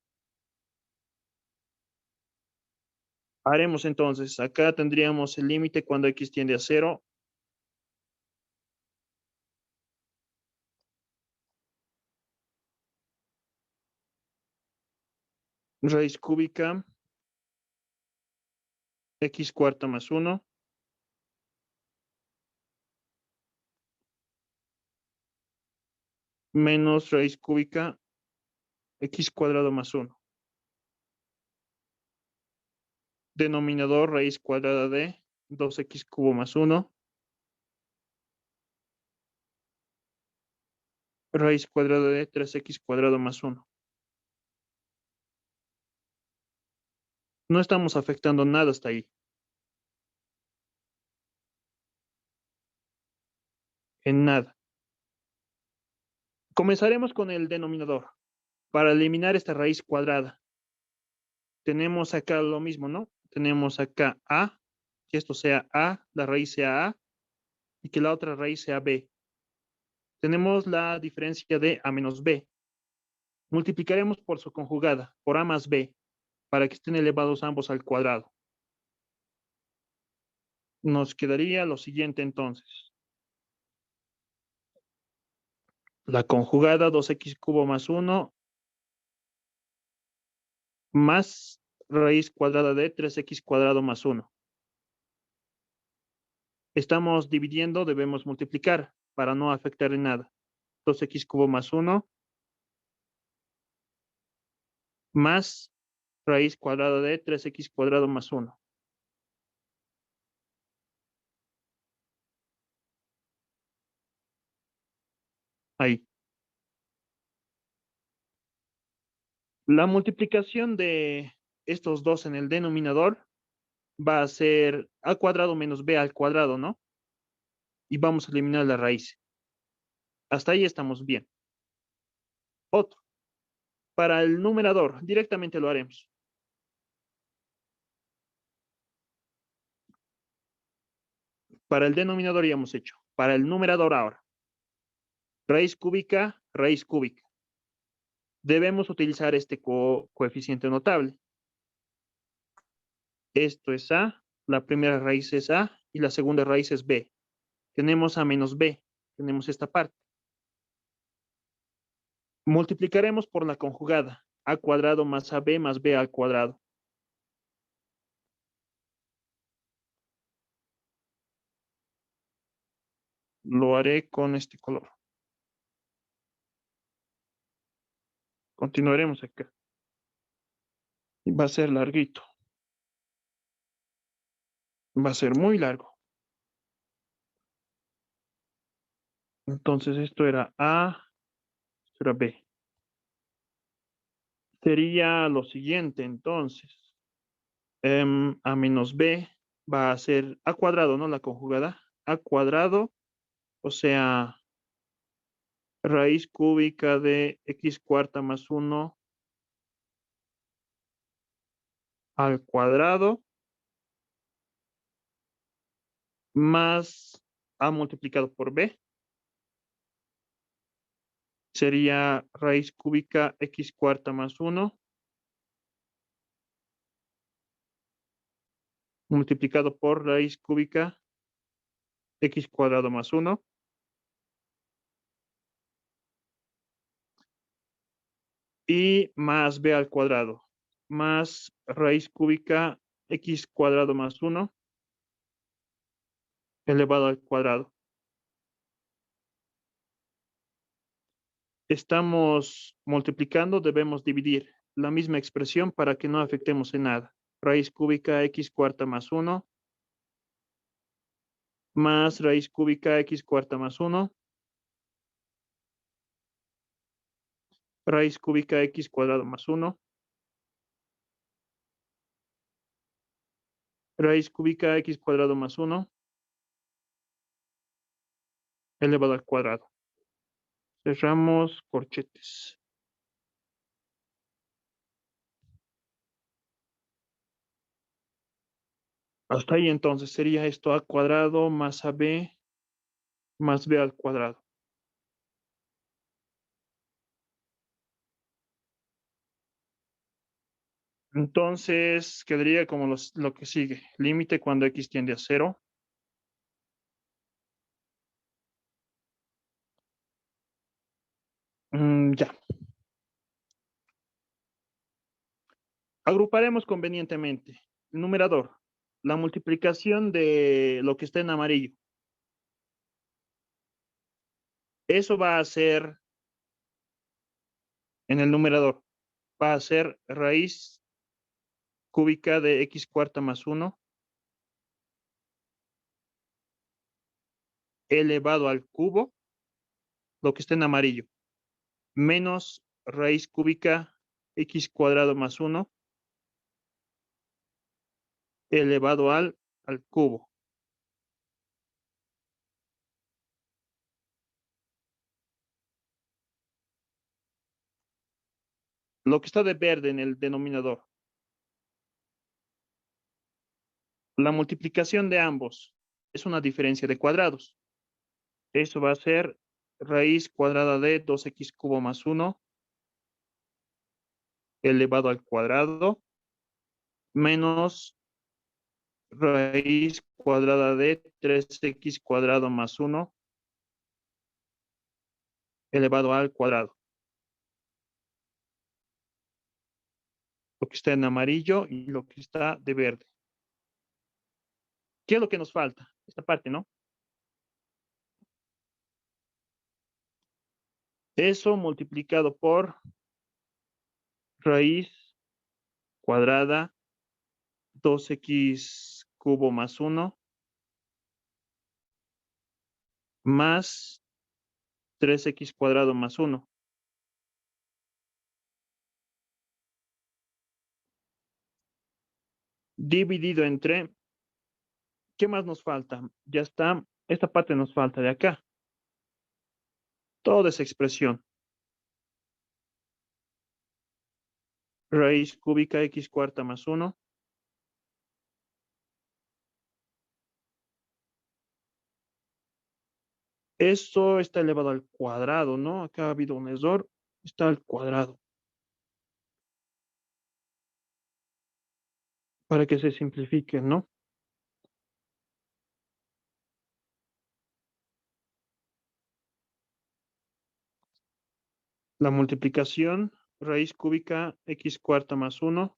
Haremos entonces, acá tendríamos el límite cuando X tiende a 0. Raíz cúbica, X cuarta más 1. Menos raíz cúbica, X cuadrado más 1. Denominador, raíz cuadrada de 2x cubo más 1. Raíz cuadrada de 3x cuadrado más 1. No estamos afectando nada hasta ahí. En nada. Comenzaremos con el denominador. Para eliminar esta raíz cuadrada, tenemos acá lo mismo, ¿no? Tenemos acá a, que esto sea a, la raíz sea a, y que la otra raíz sea b. Tenemos la diferencia de a menos b. Multiplicaremos por su conjugada, por a más b, para que estén elevados ambos al cuadrado. Nos quedaría lo siguiente entonces. La conjugada 2x cubo más 1 más raíz cuadrada de 3x cuadrado más 1. Estamos dividiendo, debemos multiplicar para no afectar en nada. 2x cubo más 1 más raíz cuadrada de 3x cuadrado más 1. Ahí. La multiplicación de estos dos en el denominador va a ser a cuadrado menos b al cuadrado, ¿no? Y vamos a eliminar la raíz. Hasta ahí estamos bien. Otro. Para el numerador, directamente lo haremos. Para el denominador ya hemos hecho. Para el numerador ahora. Raíz cúbica, raíz cúbica. Debemos utilizar este coeficiente notable. Esto es a, la primera raíz es a y la segunda raíz es b. Tenemos a menos b, tenemos esta parte. Multiplicaremos por la conjugada, a cuadrado más ab más b al cuadrado. Lo haré con este color. Continuaremos acá. Y va a ser larguito. Va a ser muy largo. Entonces esto era a, esto era b. Sería lo siguiente entonces. A menos b va a ser a cuadrado, ¿no? La conjugada. A cuadrado, o sea, raíz cúbica de x cuarta más 1 al cuadrado más a multiplicado por b. Sería raíz cúbica x cuarta más 1 multiplicado por raíz cúbica x cuadrado más 1 y más b al cuadrado más raíz cúbica x cuadrado más 1 elevado al cuadrado. Estamos multiplicando, debemos dividir la misma expresión para que no afectemos en nada. Raíz cúbica x cuarta más 1 más raíz cúbica x cuarta más 1 raíz cúbica x cuadrado más 1 raíz cúbica x cuadrado más 1 elevado al cuadrado. Cerramos corchetes. Hasta ahí entonces sería esto a cuadrado más ab más b al cuadrado. Entonces quedaría como lo que sigue. Límite cuando x tiende a 0. Ya. Agruparemos convenientemente. Numerador. La multiplicación de lo que está en amarillo. Eso va a ser en el numerador. Va a ser raíz cúbica de x cuarta más 1 elevado al cubo, lo que está en amarillo, menos raíz cúbica x cuadrado más 1 elevado al cubo. Lo que está de verde en el denominador. La multiplicación de ambos es una diferencia de cuadrados. Eso va a ser raíz cuadrada de 2x cubo más 1 elevado al cuadrado menos raíz cuadrada de 3x cuadrado más 1 elevado al cuadrado. Lo que está en amarillo y lo que está de verde. ¿Qué es lo que nos falta? Esta parte, ¿no? Eso multiplicado por raíz cuadrada 2x cubo más 1 más 3x cuadrado más 1. Dividido entre, ¿qué más nos falta? Ya está, esta parte nos falta de acá. Toda esa expresión. Raíz cúbica x cuarta más 1. Eso está elevado al cuadrado, ¿no? Acá ha habido un error. Está al cuadrado. Para que se simplifique, ¿no? La multiplicación, raíz cúbica x cuarta más 1.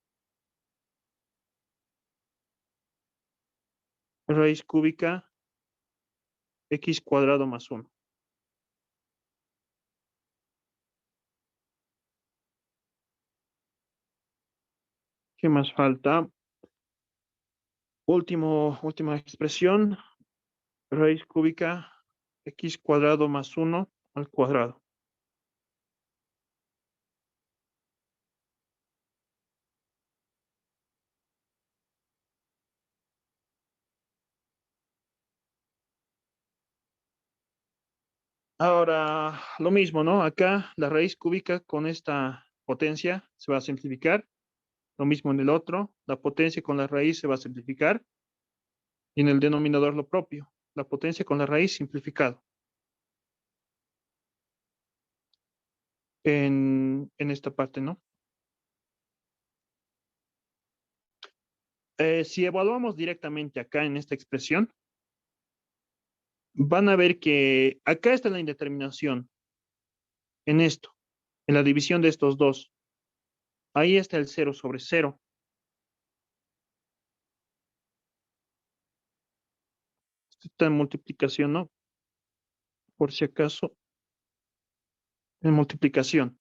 Raíz cúbica x cuadrado más 1. ¿Qué más falta? Última expresión, raíz cúbica x cuadrado más 1 al cuadrado. Ahora, lo mismo, ¿no? Acá la raíz cúbica con esta potencia se va a simplificar. Lo mismo en el otro, la potencia con la raíz se va a simplificar. Y en el denominador lo propio, la potencia con la raíz simplificado. En esta parte, ¿no? Si evaluamos directamente acá en esta expresión, van a ver que acá está la indeterminación, en esto, en la división de estos dos. Ahí está el 0 sobre 0. Está en multiplicación, ¿no? Por si acaso, en multiplicación.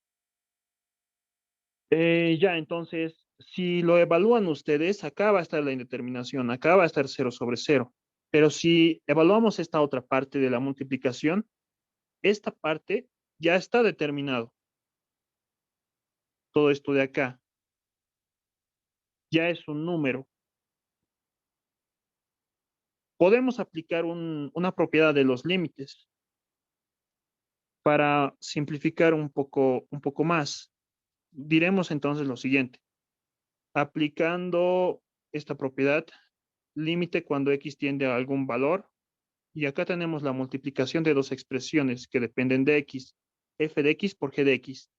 Ya, entonces, si lo evalúan ustedes, acá va a estar la indeterminación, acá va a estar 0 sobre 0. Pero si evaluamos esta otra parte de la multiplicación, esta parte ya está determinado. Todo esto de acá ya es un número. Podemos aplicar una propiedad de los límites para simplificar un poco más. Diremos entonces lo siguiente. Aplicando esta propiedad, límite cuando x tiende a algún valor, y acá tenemos la multiplicación de dos expresiones que dependen de x, f de x por g de x.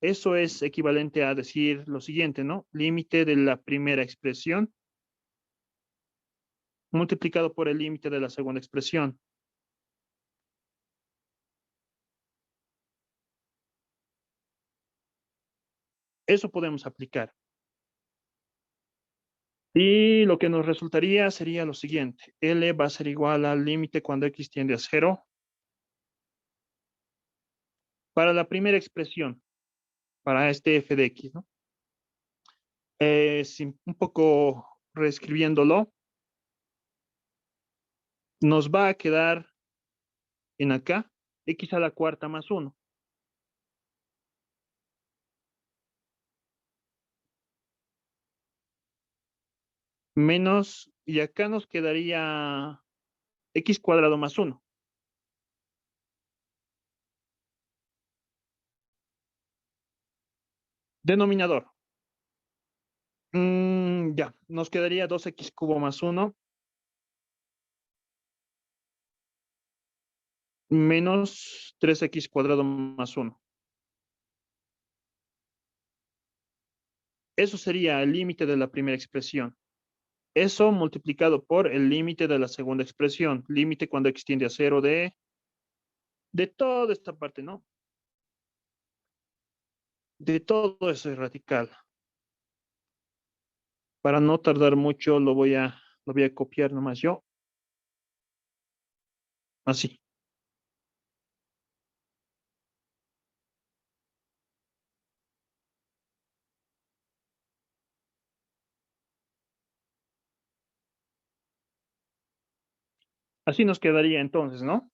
Eso es equivalente a decir lo siguiente, ¿no? Límite de la primera expresión multiplicado por el límite de la segunda expresión. Eso podemos aplicar. Y lo que nos resultaría sería lo siguiente. L va a ser igual al límite cuando x tiende a 0. Para la primera expresión, para este f de x, ¿no? Un poco reescribiéndolo, nos va a quedar en acá x a la cuarta más 1. Menos, y acá nos quedaría x cuadrado más 1. Denominador. Ya, nos quedaría 2x cubo más 1 menos 3x cuadrado más 1. Eso sería el límite de la primera expresión. Eso multiplicado por el límite de la segunda expresión. Límite cuando x tiende a 0 de toda esta parte, ¿no? De todo eso es radical. Para no tardar mucho, lo voy a copiar nomás yo. Así. Así nos quedaría entonces, ¿no?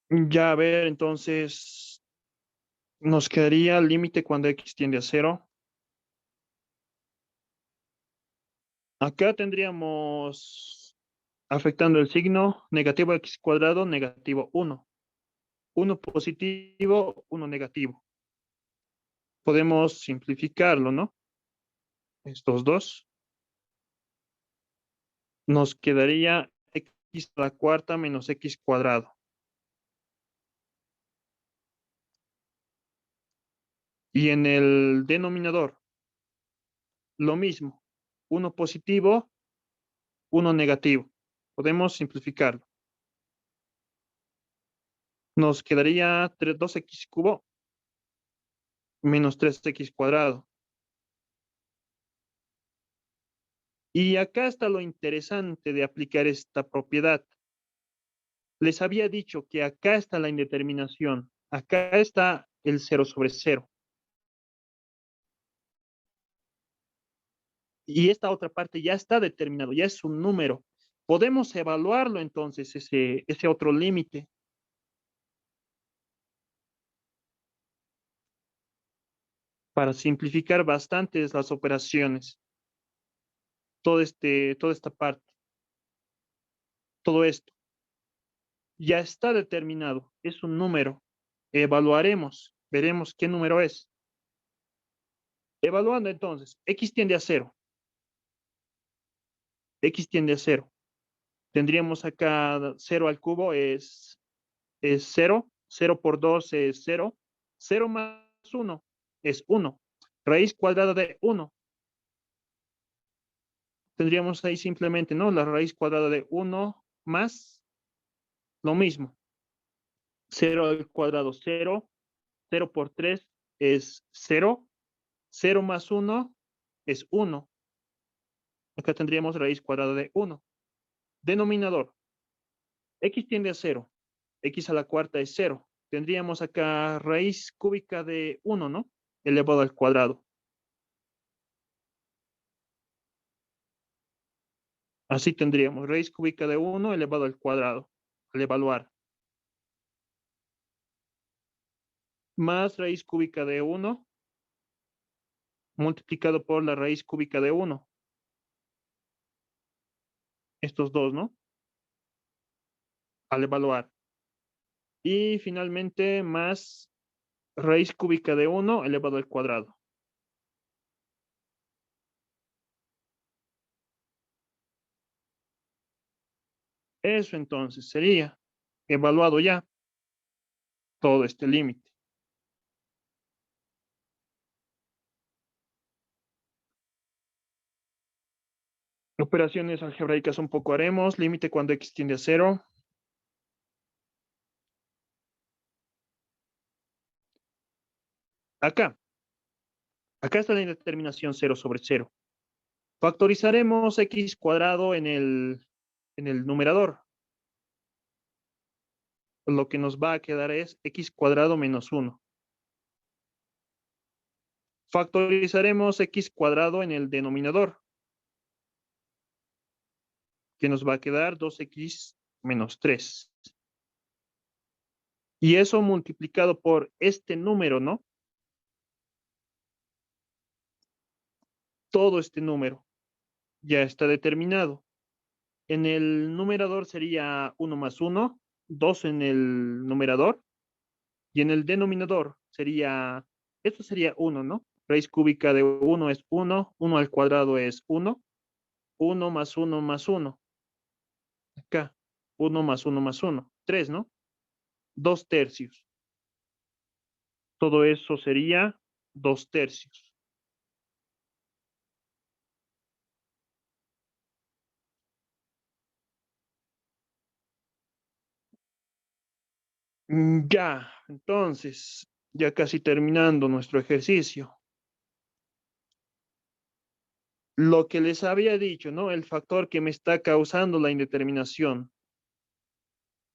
Ya a ver, entonces, nos quedaría el límite cuando x tiende a 0. Acá tendríamos, afectando el signo, negativo x cuadrado, negativo 1. 1 positivo, 1 negativo. Podemos simplificarlo, ¿no? Estos dos. Nos quedaría x a la cuarta menos x cuadrado. Y en el denominador, lo mismo. 1 positivo, 1 negativo. Podemos simplificarlo. Nos quedaría 2x cubo menos 3x cuadrado. Y acá está lo interesante de aplicar esta propiedad. Les había dicho que acá está la indeterminación. Acá está el 0 sobre 0. Y esta otra parte ya está determinado, ya es un número. Podemos evaluarlo entonces, ese otro límite. Para simplificar bastante las operaciones. Toda esta parte. Todo esto. Ya está determinado. Es un número. Evaluaremos. Veremos qué número es. Evaluando entonces. X tiende a 0. X tiende a 0. Tendríamos acá 0 al cubo es 0. 0 por 2 es 0. 0 más 1 es 1. Raíz cuadrada de 1. Tendríamos ahí simplemente, ¿no? La raíz cuadrada de 1 más lo mismo. 0 al cuadrado, 0. 0 por 3 es 0. 0 más 1 es 1. Acá tendríamos raíz cuadrada de 1. Denominador. X tiende a 0. X a la cuarta es 0. Tendríamos acá raíz cúbica de 1, ¿no? Elevado al cuadrado. Así tendríamos raíz cúbica de 1 elevado al cuadrado, al evaluar. Más raíz cúbica de 1 multiplicado por la raíz cúbica de 1. Estos dos, ¿no? Al evaluar. Y finalmente más raíz cúbica de 1 elevado al cuadrado. Eso entonces sería evaluado ya todo este límite. Operaciones algebraicas un poco haremos. Límite cuando x tiende a 0. Acá está la indeterminación 0 sobre 0. Factorizaremos x cuadrado en el numerador. Lo que nos va a quedar es x cuadrado menos 1. Factorizaremos x cuadrado en el denominador, que nos va a quedar 2x menos 3. Y eso multiplicado por este número, ¿no? Todo este número ya está determinado. En el numerador sería 1 más 1, 2 en el numerador, y en el denominador sería, esto sería 1, ¿no? Raíz cúbica de 1 es 1, 1 al cuadrado es 1, 1 más 1 más 1. Acá, 1 más 1 más 1, 3, ¿no? 2 tercios. Todo eso sería 2 tercios. Ya, entonces, ya casi terminando nuestro ejercicio. Lo que les había dicho, ¿no? El factor que me está causando la indeterminación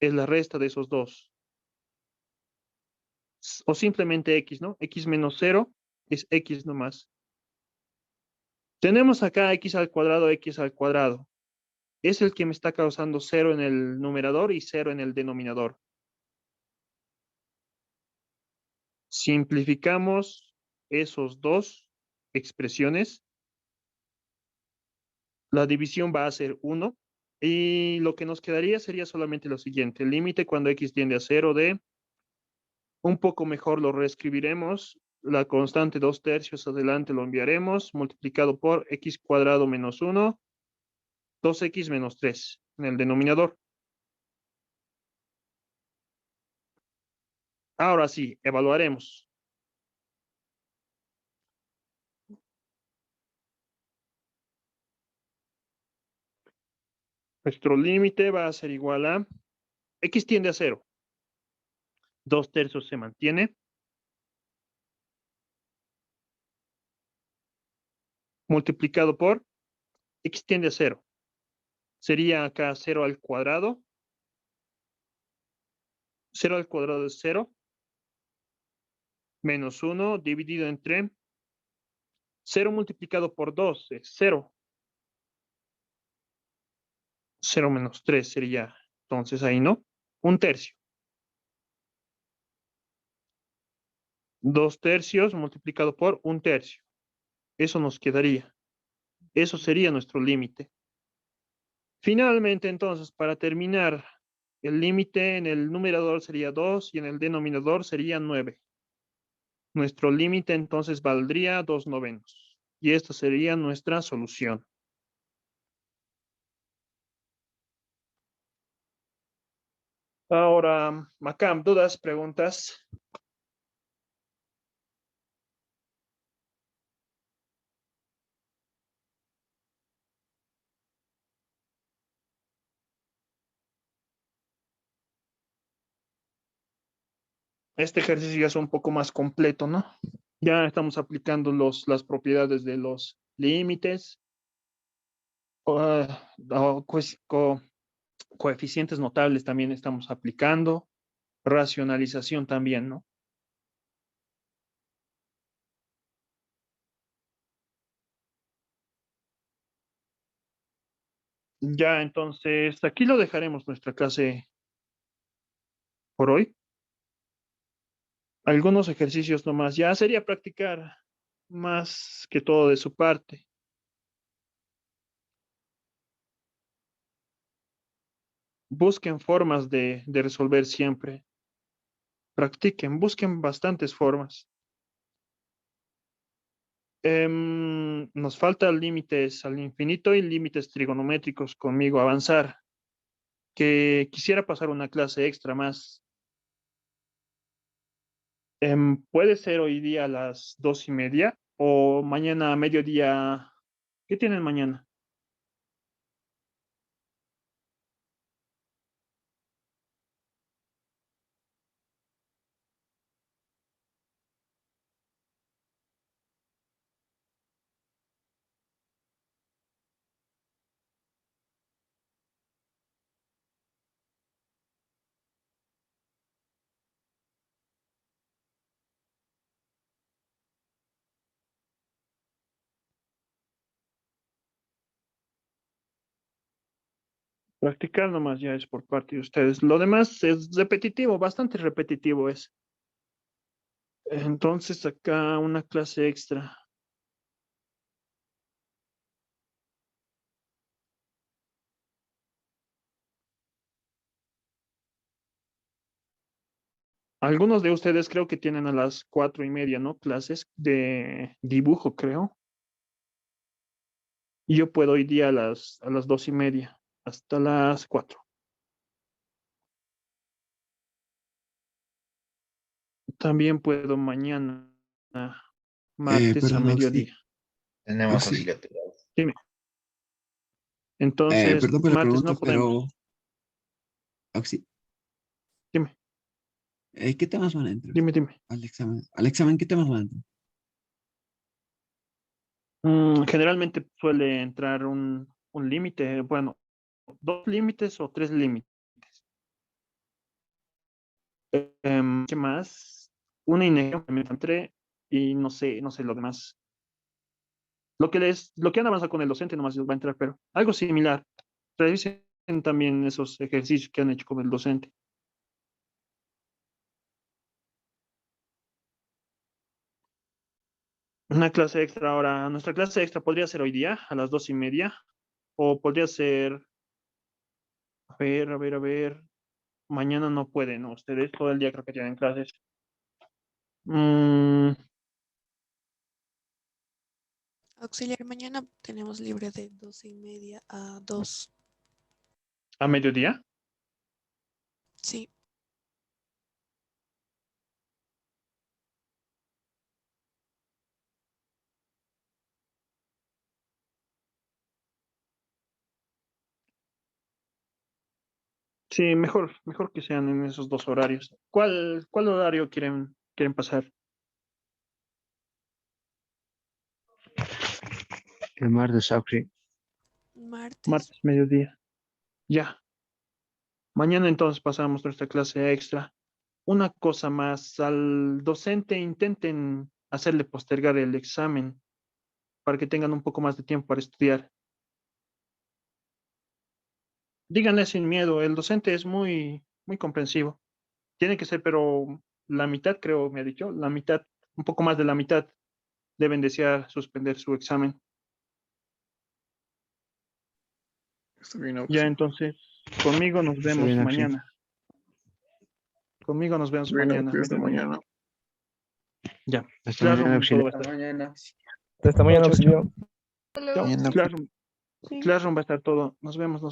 es la resta de esos dos. O simplemente x, ¿no? X menos 0 es x nomás. Tenemos acá x al cuadrado, x al cuadrado. Es el que me está causando 0 en el numerador y 0 en el denominador. Simplificamos esos dos expresiones. La división va a ser 1. Y lo que nos quedaría sería solamente lo siguiente. El límite cuando x tiende a 0 de, un poco mejor lo reescribiremos. La constante 2 tercios adelante lo enviaremos multiplicado por x cuadrado menos 1, 2x menos 3 en el denominador. Ahora sí, evaluaremos. Nuestro límite va a ser igual a x tiende a 0. 2 tercios se mantiene. Multiplicado por x tiende a 0. Sería acá 0 al cuadrado. 0 al cuadrado es 0. Menos 1 dividido entre 0 multiplicado por 2 es 0. 0 menos 3 sería, entonces ahí no, un tercio. 2 tercios multiplicado por un tercio. Eso nos quedaría. Eso sería nuestro límite. Finalmente, entonces, para terminar, el límite en el numerador sería 2 y en el denominador sería 9. Nuestro límite entonces valdría 2 novenos. Y esta sería nuestra solución. Ahora, Macam, ¿dudas, preguntas? Este ejercicio ya es un poco más completo, ¿no? Ya estamos aplicando las propiedades de los límites, coeficientes notables también estamos aplicando, racionalización también, ¿no? Ya, entonces, aquí lo dejaremos nuestra clase por hoy. Algunos ejercicios nomás. Ya sería practicar más que todo de su parte. Busquen formas de resolver siempre. Practiquen, busquen bastantes formas. Nos faltan límites al infinito y límites trigonométricos conmigo avanzar. Que quisiera pasar una clase extra más. Puede ser hoy día a las 2:30 o mañana a mediodía. ¿Qué tienen mañana? Practicar nomás ya es por parte de ustedes. Lo demás es repetitivo, bastante repetitivo es. Entonces acá una clase extra. Algunos de ustedes creo que tienen a las 4:30, ¿no? Clases de dibujo, creo. Y yo puedo hoy día a las 2:30, hasta las 4. También puedo mañana, martes a Perdón, Oxy. mediodía. Tenemos Oxy. conciliatorias. Dime. Entonces, Perdón por la martes pregunta, no podemos. pero Oxy, Dime, ¿qué temas van a entrar dime. al examen? Al examen, ¿qué temas van a entrar? Generalmente suele entrar un límite, bueno, 2 límites o 3 límites. ¿Qué más? Una inercia que me encontré y no sé lo demás. Lo que han avanzado con el docente nomás les va a entrar, pero algo similar. Revisen también esos ejercicios que han hecho con el docente. Una clase extra ahora. Nuestra clase extra podría ser hoy día a las 2:30 o podría ser, a ver. Mañana no pueden, ¿no? Ustedes todo el día creo que tienen clases. Mm, Auxiliar, mañana tenemos libre de 12:30 a 2. ¿A mediodía? Sí, Sí, mejor que sean en esos 2 horarios. ¿Cuál horario quieren pasar? El martes, Oxy. martes. Martes, mediodía. Ya. Mañana entonces pasamos nuestra clase extra. Una cosa más, al docente intenten hacerle postergar el examen para que tengan un poco más de tiempo para estudiar. Díganle sin miedo, el docente es muy comprensivo. Tiene que ser, pero la mitad, creo, me ha dicho, la mitad, un poco más de la mitad, deben desear suspender su examen. Está bien, Ya, Oxy. entonces, conmigo nos Está vemos bien, Oxy. mañana. Conmigo nos vemos Está bien, mañana. Oxy. Hasta mañana. Ya. Hasta mañana, Classroom, Auxiliar. todo va a estar. Mañana. Hasta mañana, Chao, chao, auxiliar. chao. Chao. Mañana. Classroom va a estar todo. Nos vemos.